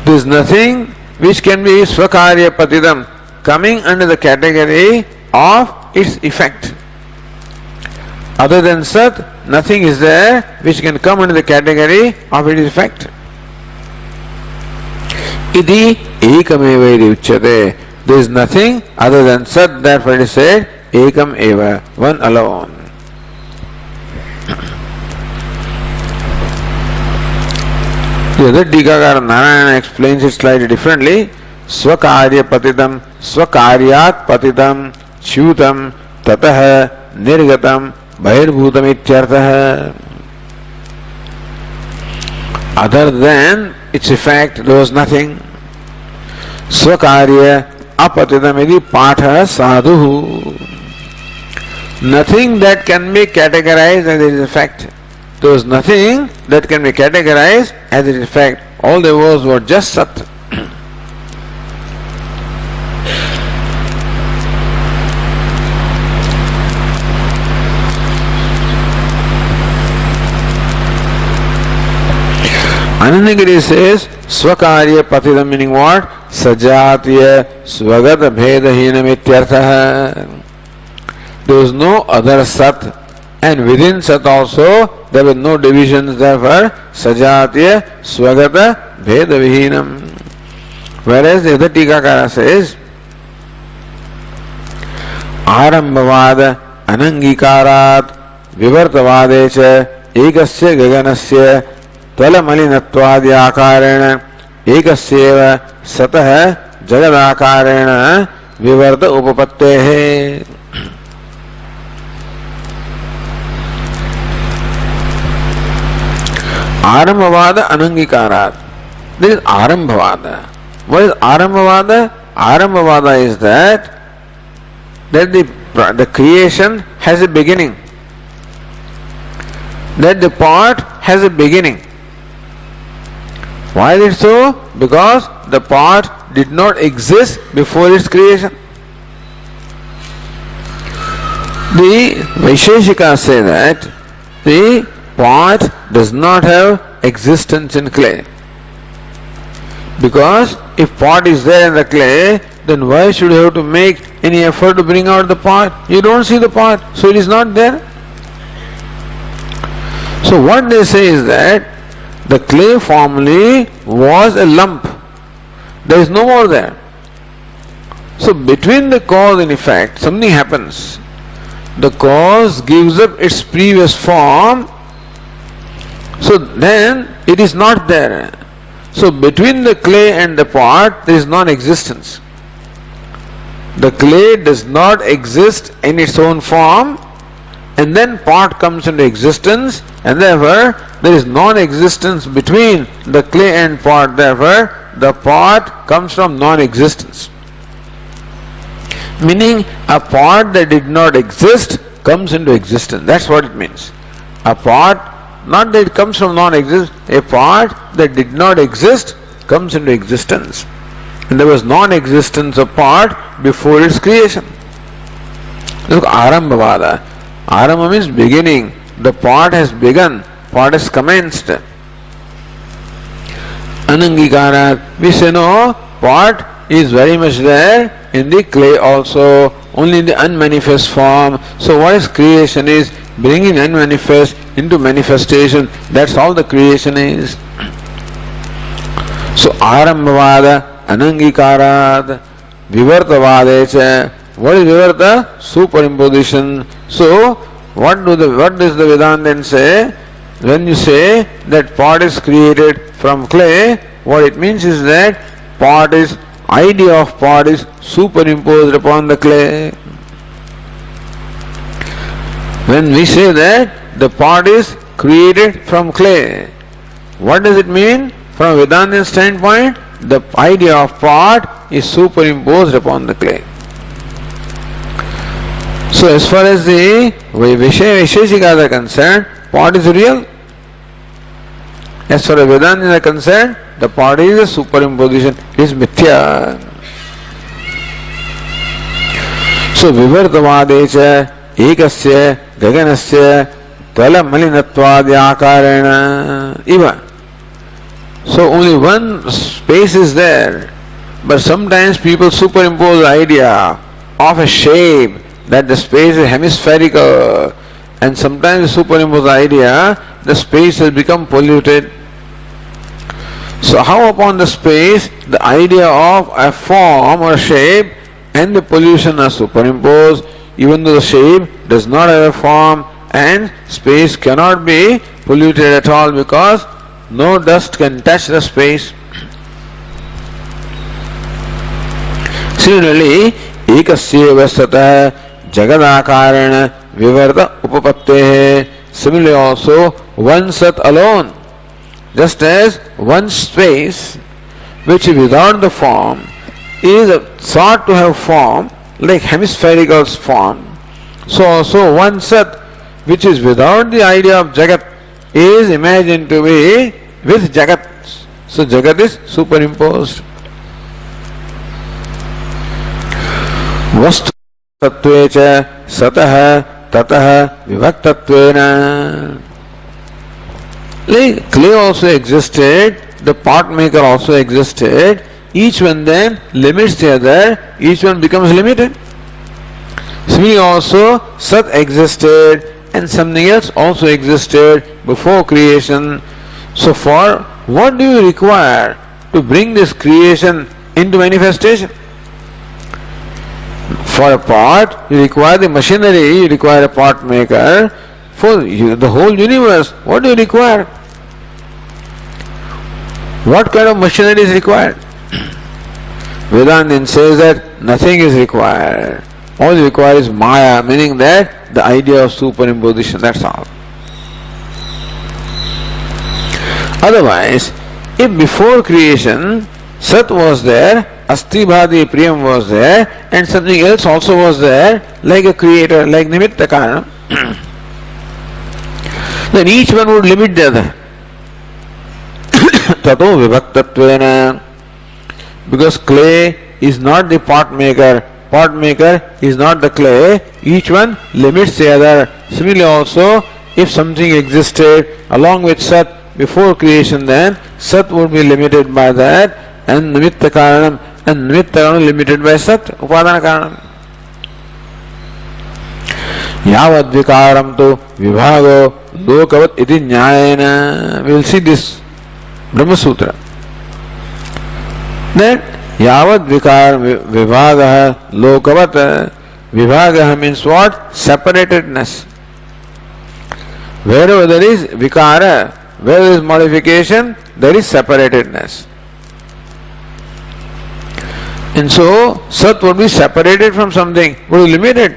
There is nothing which can be swakarya patitam, coming under the category of its effect. Other than sat, nothing is there which can come under the category of its effect. Iti ekameva iti uchyate. There is nothing other than sat, therefore it is said ekam eva, one alone. The other Tikakara Narayana explains it slightly differently. Swakarya patitam, swakaryat patitam, chutam, tatah, nirgatam, bhirbhutam ityartah. Other than its effect, there was nothing. Swakarya apatitam iti patha sadhu. Nothing that can be categorized as its effect. There was nothing that can be categorized as its effect. All there was just sat. Anandagiri says swakarya patitam, meaning what? Sajatiya swagata bhedahinam ityartha. There was no other sat, and within sat also there were no divisions, therefore sajatiya swagata bhedavihinam. Whereas the other Tikakara says arambhavada anangikarat vivartavade cha ekasya gaganasya तलमलिनत्वादि आकारेण एकस्येव सतः जगदाकारेण विवर्त उपपत्तेः. आरंभवाद अनंगीकारात्. This is arambhavada. What is arambhavada? Arambhavada is that the creation has a beginning. That the part has a beginning. Why is it so? Because the part did not exist before its creation. The Vaisheshikas say that the pot does not have existence in clay. Because if pot is there in the clay, then why should you have to make any effort to bring out the pot? You don't see the pot, so it is not there. So what they say is that the clay formerly was a lump. There is no more there. So between the cause and effect, something happens. The cause gives up its previous form, so then it is not there. So between the clay and the pot, there is non-existence. The clay does not exist in its own form, and then pot comes into existence, and therefore there is non-existence between the clay and pot. Therefore the pot comes from non-existence. Meaning a pot that did not exist comes into existence. That's what it means. A pot, not that it comes from non-existence, a pot that did not exist comes into existence. And there was non-existence of pot before its creation. Look, Arambhavada. Arambha means beginning. the pot has begun, pot has commenced. Anangikarat, we say no, pot is very much there in the clay also, only in the unmanifest form. So what is creation is bringing unmanifest into manifestation. That's all the creation is. So Arambhavada, Anangikarat, Vivartavadecha. What is Vivarta? Superimposition. So what does the Vedanta then say? When you say that pot is created from clay, what it means is that idea of pot is superimposed upon the clay. When we say that the pot is created from clay, what does it mean? From a Vedantin standpoint, the idea of pot is superimposed upon the clay. So as far as the Visheshikas are concerned, pot is real. As far as Vedantin are concerned, the pot is a superimposition, is mithya. So Vivartavadecha ekasya gaganasya tala malinatvad akarena iva. So only one space is there, but sometimes people superimpose the idea of a shape that the space is hemispherical, and sometimes superimpose the idea the space has become polluted. So how upon the space the idea of a form or shape and the pollution are superimposed, even though the shape does not have a form and space cannot be polluted at all because no dust can touch the space. Similarly, ekasyeva satah jagadakarena vivarta upapatte. Similarly also, one sat alone, just as one space which is without the form is thought to have form like hemispherical form, so also one sat which is without the idea of jagat is imagined to be with jagat. So jagat is superimposed. Vastu tattvecha satah tatah vivaktatvena. Like clay also existed, the pot maker also existed, each one then limits the other, each one becomes limited. Similarly also Sat existed and something else also existed before creation. So for what do you require to bring this creation into manifestation? For a pot, you require the machinery, you require a pot maker. For the whole universe, what do you require? What kind of machinery is required? Vedantin says that nothing is required. All you require is Maya, meaning that the idea of superimposition, that's all. Otherwise, if before creation Sat was there, Asti Bhadi Priyam was there, and something else also was there, like a creator, like Nimitta Karanam, then each one would limit the other. Tato Vibhaktatvena. Because clay is not the pot maker is not the clay, each one limits the other. Similarly also, if something existed along with Sat before creation, then Sat would be limited by that, and Nimitta Karanam, and Nimitta Karanam limited by Sat, Upadana Karanam. Yavad Vikaram to Vibhago Lokavat iti Nyayena. We will see this Brahma Sutra. That Yavad Vikar Vibhagaha Lokavat. Vibhagaha means what? Separatedness. Wherever there is Vikara, where there is modification, there is separatedness. And so Sat would be separated from something, would be limited.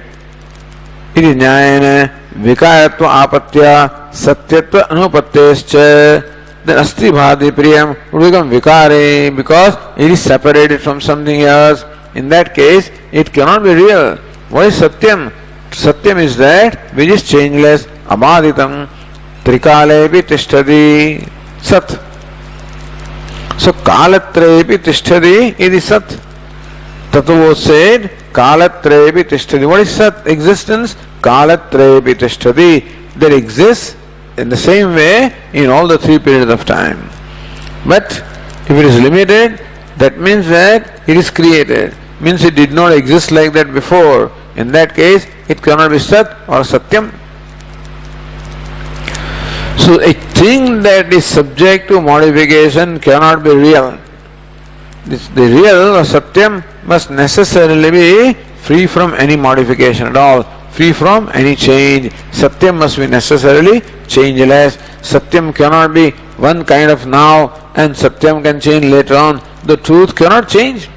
Iti Nyayena Vikaratva Apatya Satyatva Anupattescha. Then Asti Bhadi Priyam would become Vikare because it is separated from something else. In that case, it cannot be real. What is Satyam? Satyam is that which is changeless, Abhaditam, Trikalepi Tishtadi, Sat. So Kalatrepi Tishtadi is Sat. Tattva said, Kalatrepi Tishtadi. What is Sat? Existence? Kalatrepi Tishtadi. that exists in the same way in all the three periods of time. But if it is limited, that means that it is created, means it did not exist like that before. In that case, it cannot be Sat or Satyam. So a thing that is subject to modification cannot be real. The real or Satyam must necessarily be free from any modification at all, free from any change. Satyam must be necessarily changeless. Satyam cannot be one kind of now and Satyam can change later on. The truth cannot change.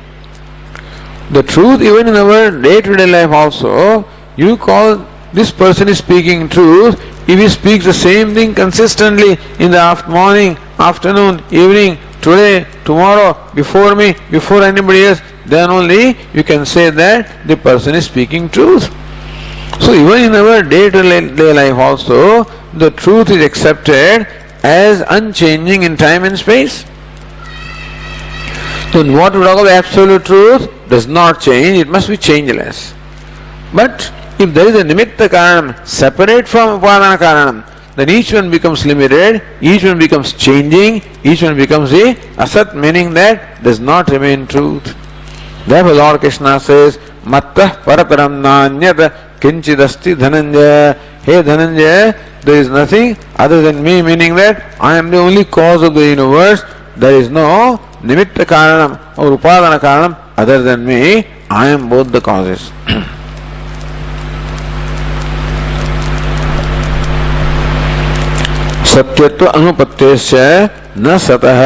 The truth, even in our day-to-day life also, you call this person is speaking truth. If he speaks the same thing consistently in the morning, afternoon, evening, today, tomorrow, before me, before anybody else, then only you can say that the person is speaking truth. So even in our day-to-day life also, the truth is accepted as unchanging in time and space. So what we talk of absolute truth does not change, it must be changeless. But if there is a nimitta karanam separate from upadana karanam, then each one becomes limited, each one becomes changing, each one becomes a asat, meaning that does not remain truth. Therefore Lord Krishna says, Mattah parataram nanyat kinchidasti dhananjaya. Hey Dhananjaya, there is nothing other than me, meaning that I am the only cause of the universe. There is no nimitta karanam or upadana karanam other than me. I am both the causes. सत्यत्व अनुपत्तेश्च न सतः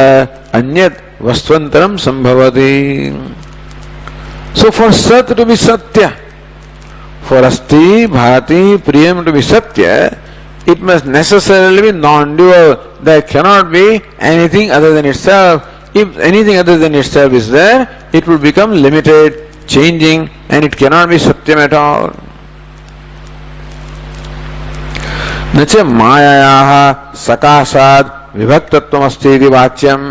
अन्यत् वस्तुअंतरम संभवति. So for Sat to be Satya, for Asti, Bhati, Priyam to be Satya, it must necessarily be non-dual. There cannot be anything other than itself. If anything other than itself is there, it will become limited, changing, and it cannot be Satyam at all. नच मायायाः सकाशाद् विभक्तत्वम् अस्ति इति वाच्यम्.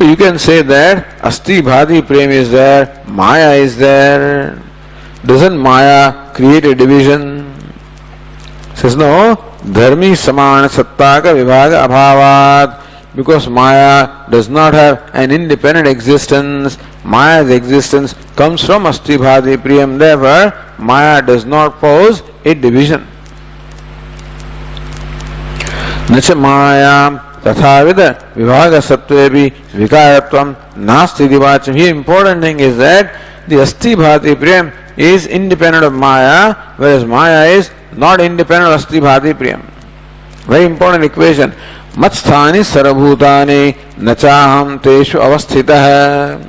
You can say that Asti, Bhati, Prem is there, Maya is there. Doesn't Maya create a division? Says no, dharmi samana sattaka vibhaga abhavat. Because Maya does not have an independent existence. Maya's existence comes from Asti, Bhati, Priyam. Therefore, Maya does not pose a division. नच मायाम तथाविद विभाग सत्वेपि विकारत्वम नास्ति इति वाच्यम्. Here important thing is that the Asti, Bhati, Priyam is independent of Maya, whereas Maya is not independent of Asti, Bhati, Priyam. Very important equation. Matsthani sarabhutani nachaham teshu avasthitah.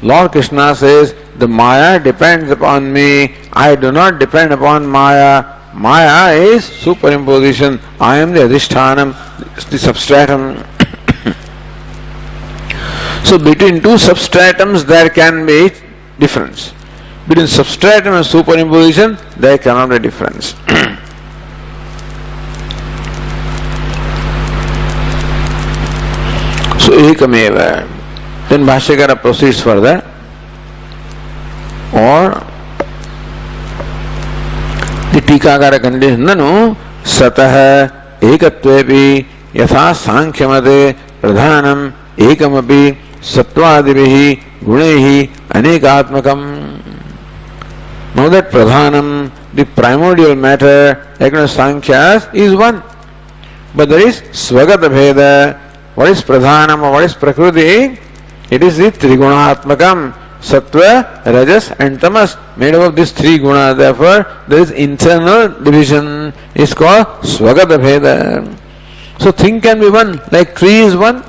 Lord Krishna says, the Maya depends upon me, I do not depend upon Maya. Maya is superimposition, I am the adhishthanam, the substratum. So between two substratums there can be difference. Between substratum and superimposition there cannot be difference. So ekameva. Then Bhashyakara proceeds further. Or the टीकाकार condition ननु सतः एकत्वेपि यथा सांख्यमते प्रधानम एकमपि सत्वादिभिः गुणैः अनेकात्मकम्. Now that pradhanam, the primordial matter, according to Sankhya, is one. But there is swagata bheda. What is pradhanam or what is prakriti? It is the trigunaatmakam. Sattva, Rajas and Tamas, made up of these three gunas. Therefore, there is internal division. It's called Swagata Bheda. So thing can be one, like tree is one,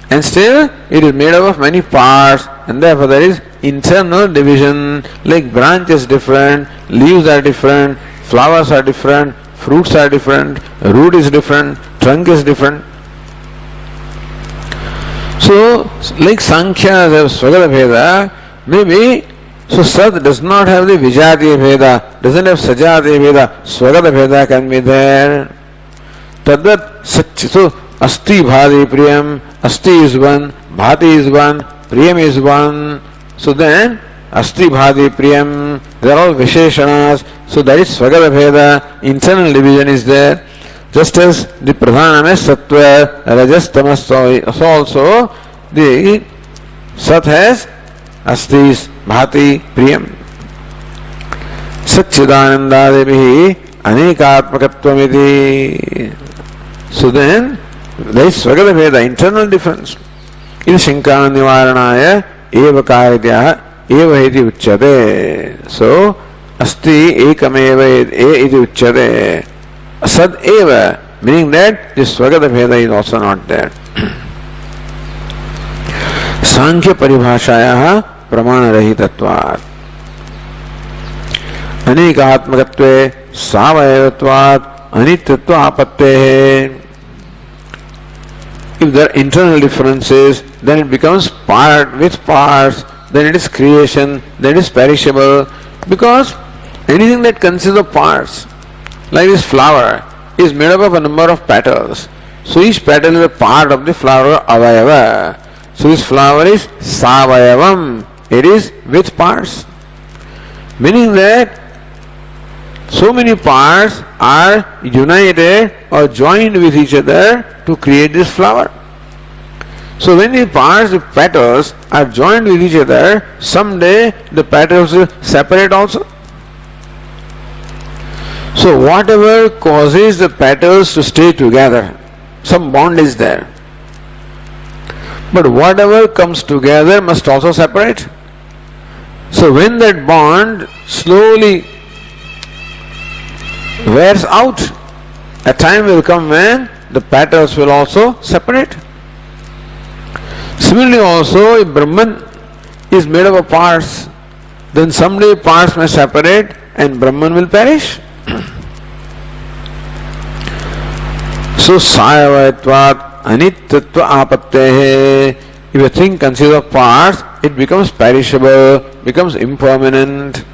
and still it is made up of many parts, and therefore there is internal division. Like branch is different, leaves are different, flowers are different, fruits are different, root is different, trunk is different. So, like Sankhya have Swagata Bheda, maybe, so Sat does not have the Vijatiya Bheda, doesn't have Sajatiya Bheda, Swagata Bheda can be there. Tadat Satchi, so Asti, Bhati, Priyam, Asti is one, Bhati is one, Priyam is one. So then, asti bhati priyam, they are all visheshanas. So that is svagata bheda, internal division is there. Just as the pradhanam is sattva, rajas, tamas, so also the sat has astis, bhati, priyam. Satchidanandadevihi anekatmakattvamiti. So then there is svagata bheda, internal difference. Iti shankana nivaranaya eva karityaha eva iti uchyate. So asti ekameva iti uchyate. Sad eva, meaning that this svagata bheda is also not there. Sankhya paribhashayaha pramana rahitatvat. Anekatmakatve savayavatvat anityatva apattehe. If there are internal differences, then it becomes part with parts, then it is creation, then it is perishable. Because anything that consists of parts, like this flower, is made up of a number of petals. So each petal is a part of the flower avayava. So this flower is savayavam, it is with parts. Meaning that so many parts are united or joined with each other to create this flower. So when the parts, the petals are joined with each other, someday the petals will separate also. So whatever causes the petals to stay together, some bond is there. But whatever comes together must also separate. So when that bond slowly wears out, a time will come when the petals will also separate. Similarly also, if Brahman is made up of parts, then someday parts may separate and Brahman will perish. So sayavaitvat anityatva apattehe. If a thing consists of parts, it becomes perishable, becomes impermanent.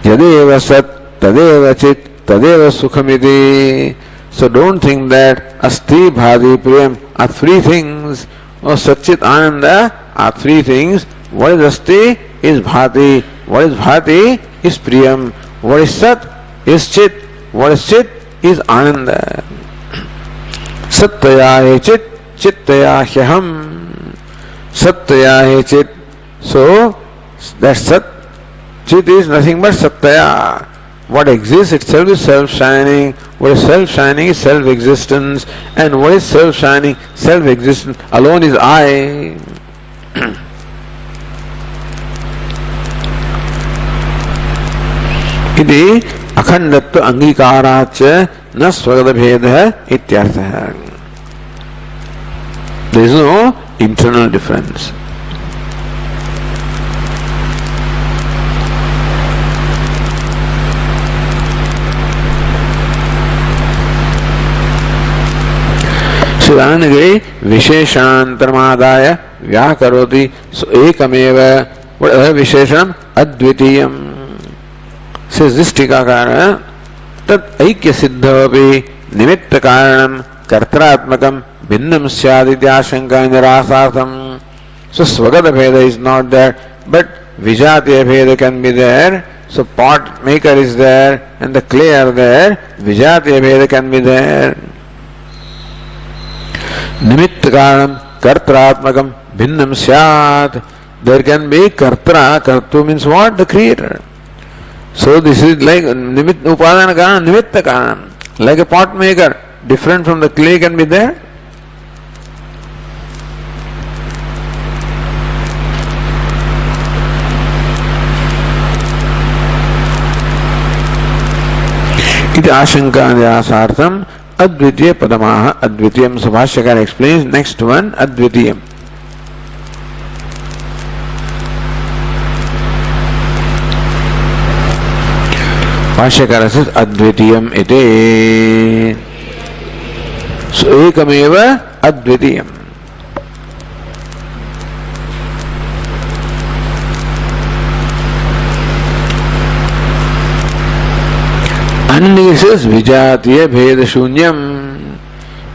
Yadeva sat tadeva chit tadeva sukhamiti. So don't think that asti bhati priyam are three things, or satchit ananda are three things. What is asti is bhati, what is bhati is priyam, what is sat is chit, what is chit is ananda. Sattaya he chit, chittaya hyaham. Sattaya he chit. So that sat, chit is nothing but sattaya. What exists itself is self-shining. What is self-shining is self-existence. And what is self-shining, self-existence alone is I. Iti akhandatva angikaracha na svagata bheda ityartha. There is no internal difference. Siddhanagiri visheshanantarmadaya vyakaroti. So ekameva. What other visheshanam? Advitiyam. Says this tikakara, tat aikya siddhavapi nimitta karanam kartratmakam bhinnam syadityashanka nirasartham. So svagata bheda is not there, but vijatiya bheda can be there. So pot maker is there and the clay are there, vijatiya bheda can be there. Nimitta karanam kartratmakam bhinnam syat. There can be kartra. Kartu means what? The creator. So this is like upadana karanam, nimitta karanam. Like a pot maker, different from the clay can be there. Iti ashanka nirasartham advitiya padamaha advitiyam. So Bhashyakara explains next one, advitiyam. Bhashyakara says advitiyam iti. So ekameva advitiyam. Anni says vijatiya bheda shunyam.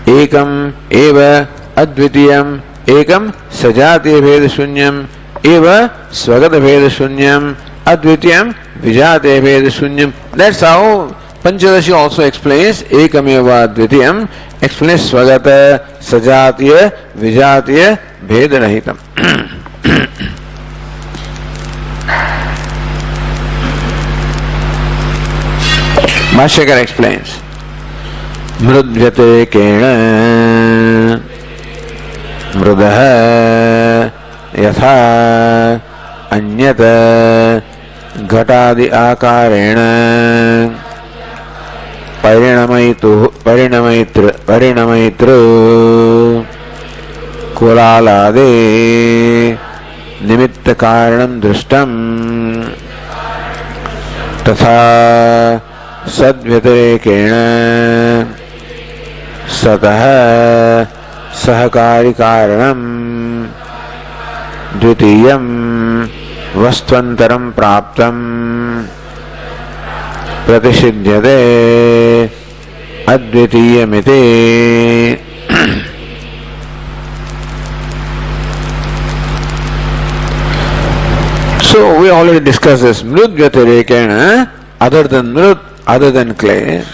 Ekam eva advitiyam. Ekam sajatiya bheda shunyam. eva swagata bheda shunyam advitiyam vijate bheda shunyam. That's how Panchadashi also explains ekameva advitiyam, explains swagata sajatiya vijatiya bheda rahitam. Bhashyakar explains mrudvyate kena mrudah yatha anyata ghatadi akarena parinamayitru kulalade nimitta karanam drishtam tatha सद्व्यतिरेकेण सतः सहकारी कारणम द्वितीयं वस्त्वन्तरं प्राप्तं प्रतिषिध्यते अद्वितीयमिति. So we already discussed this. Mrud vyatirekena, other than mrud, other than clay.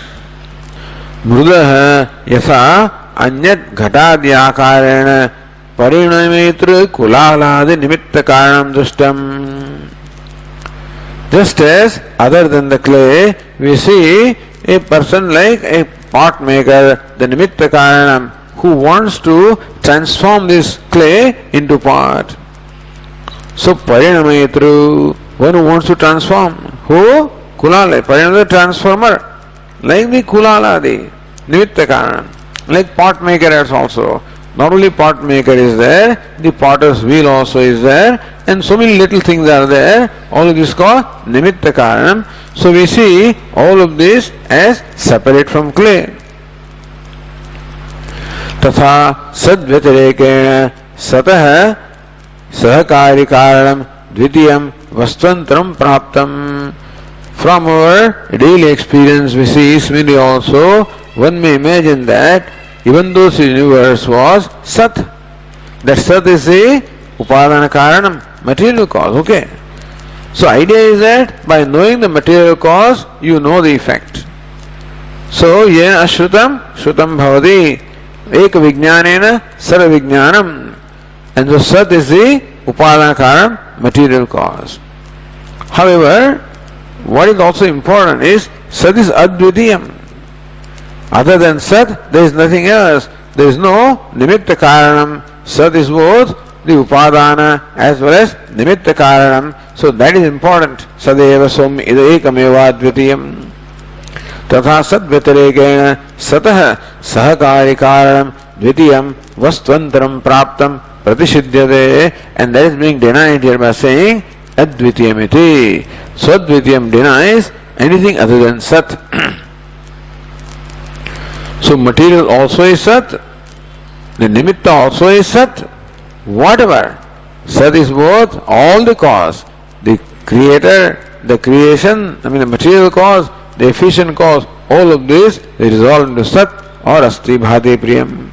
Mrudah yasa anyat ghatadi akarena parinamitru kulaladi nimitta karanam drishtam. Just as other than the clay, we see a person like a pot maker, the nimitta karanam, who wants to transform this clay into pot. So parinamitru, one who wants to transform, who? Kulala, Parinamitra transformer, like the Kulaladi, Nimitta Karanam, like pot maker also. Not only pot maker is there, the potter's wheel also is there, and so many little things are there. All of this called Nimitta Karanam. So we see all of this as separate from clay. Tatha sadvyatirekena satah sahakari karanam dvitiyam vastvantaram praptam. From our daily experience we see similarly also, one may imagine that even though this universe was Sat, that Sat is the Upadana Karanam, material cause, okay. So idea is that by knowing the material cause, you know the effect. So yena ashrutam, shrutam bhavati, eka vijnanena sarva vijnanam. And so Sat is the Upadana Karanam, material cause. However, what is also important is Sat is Advitiyam. Other than Sat, there is nothing else. There is no Nimitta Karanam. Sat is both the Upadana as well as Nimitta Karanam. So that is important. Sadeva Som Ida Ekameva Advitiyam. Tatha Sat Vyatirekena Satah Sahakari Karanam Dvitiyam Vastvantaram Praptam Pratishidyate. And that is being denied here by saying Advitiyamiti. So Advitiyam denies anything other than Sat. So material also is Sat, the Nimitta also is Sat, whatever. Sat is both, all the cause, the creator, the creation, the material cause, the efficient cause, all of this is resolved into Sat or Asti Bhati Priyam.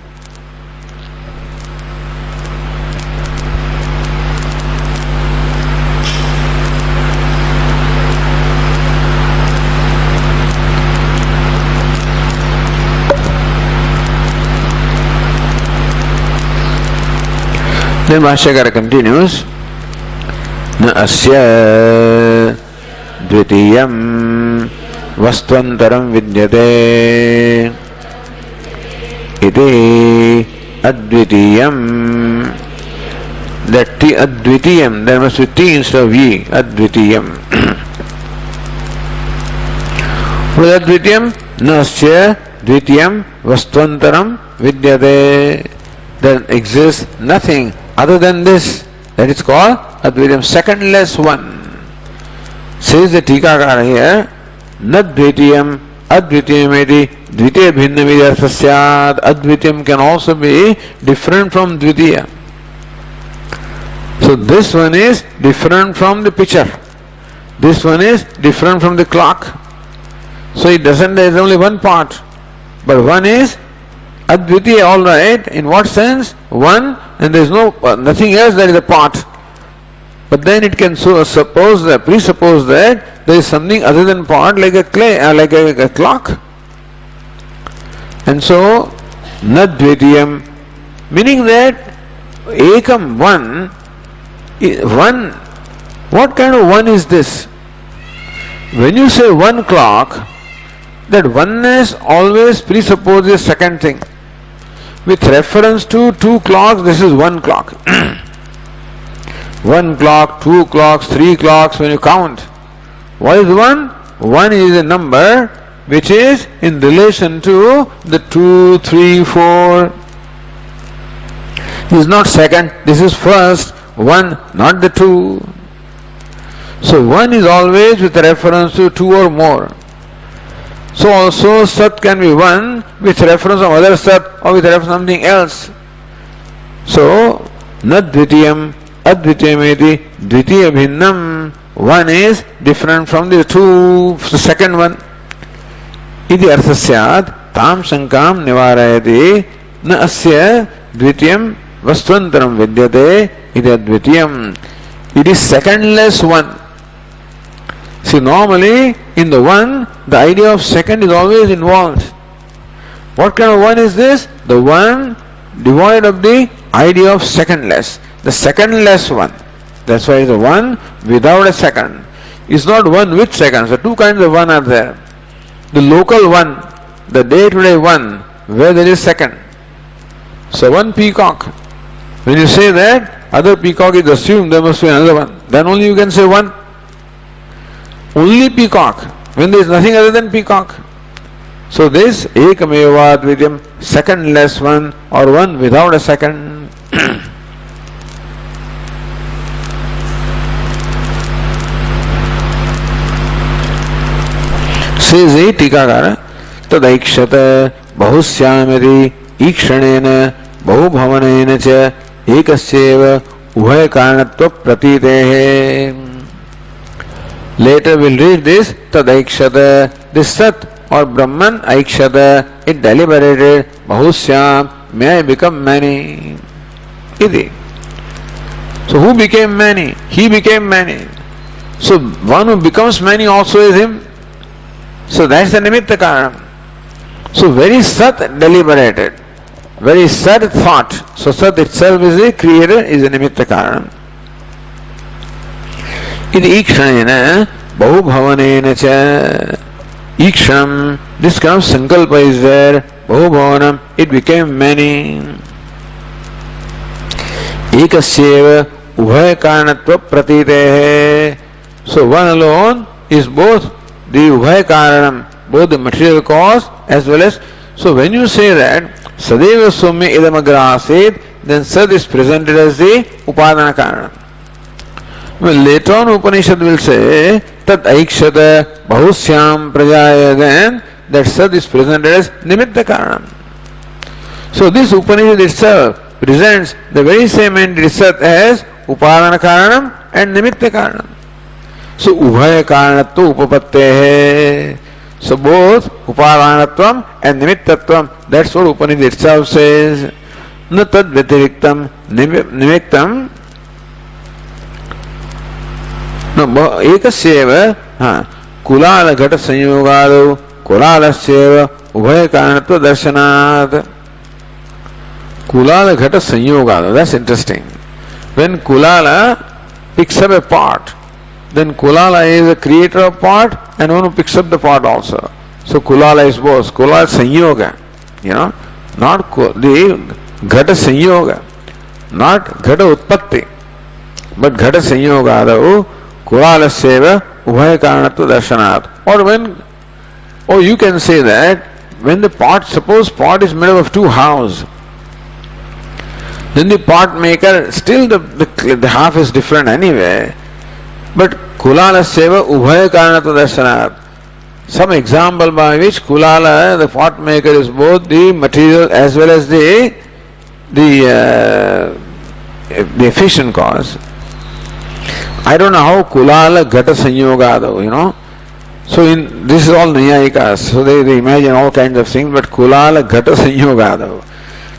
Then Bhashyakara continues, Na asya dvitiyam vastvantaram vidyate iti advitiyam. That T advitiyam, there must be T instead of E, advitiyam. What is advitiyam? Na asya dvitiyam vastvantaram vidyate. There exists nothing other than this, that is called Advitiyam, secondless one. Says the Tikakara here, Nadvitiyam Advitiyameti Dvitiya Bhinna Vidyartha Syad. Advitiyam can also be different from Dvitiya. So this one is different from the pitcher. This one is different from the clock. So it doesn't, there is only one part. But one is Advitiya, all right. In what sense? One, and there is no nothing else that is a part. But then it can presuppose that there is something other than pot, like a clay, like a clock. And so, nadvitiyam, meaning that ekam, one, what kind of one is this? When you say one clock, that oneness always presupposes second thing. With reference to two clocks, this is one clock. One clock, two clocks, three clocks, when you count. What is one? One is a number which is in relation to the 2, 3, 4. This is not second, this is first. One, not the two. So one is always with reference to two or more. So also Sat can be one with reference of other Sat or with reference to something else. So Nadvitiyam Advitiyameti Dvitiya Bhinnam, one is different from the two, the second one. Iti arthasyat tam shankam nivarayati na asya dvitiyam vastvantaram vidyate iti advitiyam. It is secondless one. See, normally in the one, the idea of second is always involved. What kind of one is this? The one devoid of the idea of secondless. The secondless one. That's why it's a one without a second. It's not one with seconds. The two kinds of one are there. The local one, the day-to-day one, where there is second. So one peacock. When you say that, other peacock is assumed there must be another one. Then only you can say one. Only peacock, when there is nothing other than peacock. So this ekameva advityam, secondless one or one without a second. Says the Tikakara, tadaikshata bahusyamati ikshanena bahubhavanena cha ekasyeva ubhaya karanatva pratitehe. Later we'll read this, tadaikshata, this Sat or Brahman aikshata, it deliberated, bahusyam, may I become many. Iti. So who became many? He became many. So one who becomes many also is him. So that's the nimitta karanam. So very Sat deliberated, very Sat thought. So Sat itself is the creator, is the nimitta karanam. Iti ikshanena bahubhavanena cha. Ikshanam, this kind of sankalpa is there. Bahubhavanam, it became many. Ekasyeva ubhaya karanatva pratitehe. So one alone is both the ubhaya karanam, both the material cause as well as. So when you say that Sadeva Soumya idamagrasid, then Sat is presented as the upadana karanam. Well, later on Upanishad will say Tat aikshata bahusyam prajaya, then that Sat is presented as nimitta karanam. So this Upanishad itself presents the very same entity Sat as upadana karanam and nimitta karanam. So ubhaya karanatva upapattehe. So both upadanatvam and nimittatvam, that's what Upanishad itself says. Na tad vyatiriktam nimittam. No, ekasyeva kulala ghata sanyogado kulalasyeva ubhaya karanatva darshanat. Kulala ghata sanyogado, that's interesting. When Kulala picks up a pot, then Kulala is the creator of pot and one who picks up the pot also. So Kulala is both. Kulala is sanyoga, not the ghata sanyoga, not ghata utpatti, but ghata sanyoga adavu Kulala seva ubhaya karanatva darshanat. Or you can say that when the pot, suppose pot is made up of two halves, then the pot maker, still the half is different anyway. But Kulala seva ubhaya karanatva darshanat. Some example by which Kulala, the pot maker, is both the material as well as the efficient cause. I don't know how Kulala ghata sanyogado, So this is all Nayayikas, so they imagine all kinds of things, but Kulala ghata sanyogado.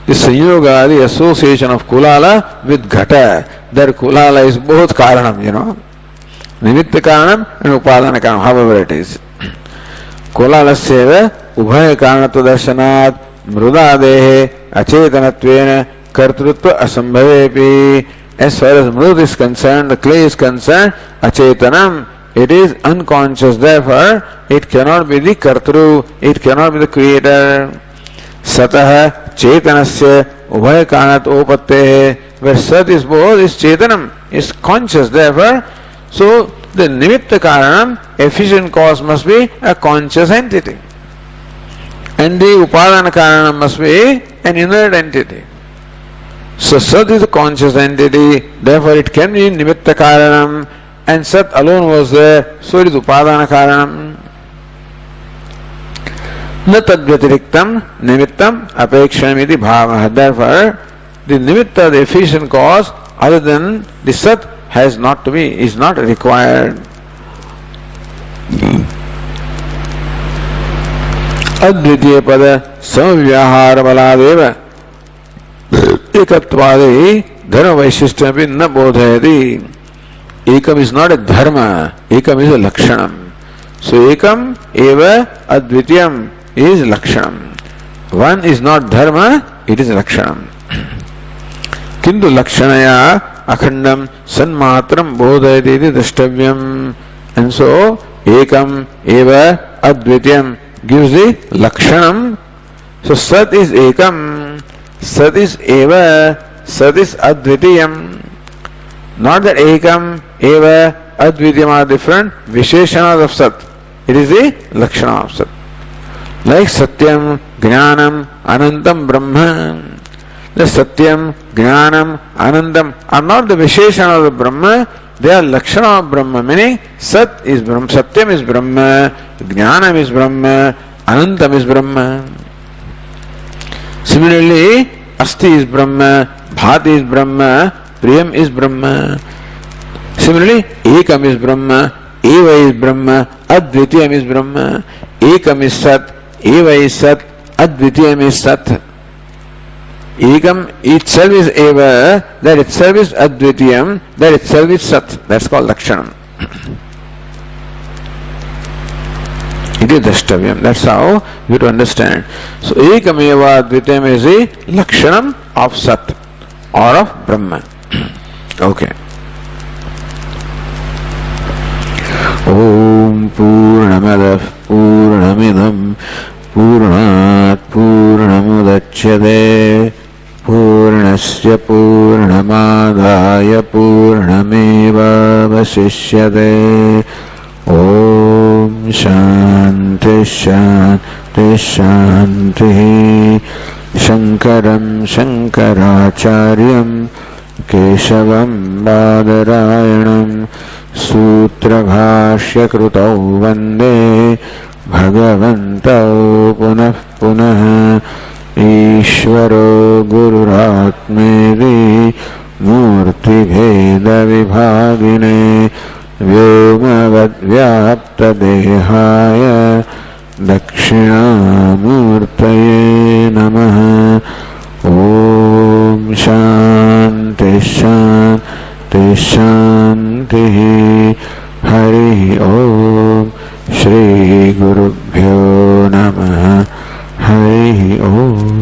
The sanyoga, the association of Kulala with ghata, there kulala is both karanam, nimitta karanam and upadana karanam, however it is. Kulalasyeva ubhaya karanatva darshanat mrudadehe acetanattvena kartrutva asambhavepi. As far as mrud is concerned, the clay is concerned, acetanam, it is unconscious, therefore it cannot be the kartru, it cannot be the creator. Satah chetanasya ubhaya karanat opattehe, where sat is both, is chetanam, is conscious, therefore, so the nimitta karanam, efficient cause, must be a conscious entity. And the upadana karanam must be an inert entity. So Sat is a conscious entity, therefore it can be nimitta karanam, and Sat alone was there, so it is upadana karanam. Na tadvyatiriktam nimittam apekshamiti bhavaha. Therefore, the nimitta, the efficient cause, other than the Sat, has not to be, is not required. Advitiya pada samvyahara baladeva ekattvadi dharma vaishishtyam na bodhayati. Ekam is not a dharma, ekam is a lakshanam. So ekam eva advitiyam is lakshanam. One is not dharma, it is lakshanam. Kintu lakshanaya akhandam sanmatram bodhayati drashtavyam. And so ekam eva advitiyam gives the lakshanam. So Sat is ekam, Sat is eva, Sat is advitiyam. Not that ekam, eva, advitiyam are different visheshanas of Sat. It is the lakshana of Sat. Like Satyam, Jnanam, Anantam, Brahma. The Satyam, Jnanam, Anandam are not the visheshana of the Brahma, they are lakshana of Brahma, meaning Sat is Brahma, Satyam is Brahma, Jnanam is Brahma, Anantam is Brahma. Similarly, Asti is Brahma, Bhati is Brahma, Priyam is Brahma. Similarly, Ekam is Brahma, Eva is Brahma, Advitiyam is Brahma. Ekam is Sat, Eva is Sat, Advitiyam is Sat. Ekam itself is Eva, that itself is Advitiyam, that itself is Sat. That's called Lakshanam. It is Drashtavyam. That's how you have to understand. So Ekam eva Advitiyam is the Lakshanam of Sat or of Brahma. Okay. Om Purnamadav Purnamidam Purnat Purnamudachyate Purnasya Purnamadaya Purnameva Vasishyate. Om Shanti Shanti Shanti. Shankaram Shankaracharyam Keshavam Badarayanam Sutrabhashya Krutau Vande Bhagavantau Punah Punah Ishvaro Gururatmedi Murti Bheda Vibhagine Vyomavad Vyapta Dehaya Dakshinamurtaye Namaha. Om Shanti Shanti Shanti. Hari Om. Shri Gurubhyo Namaha. Hari Om.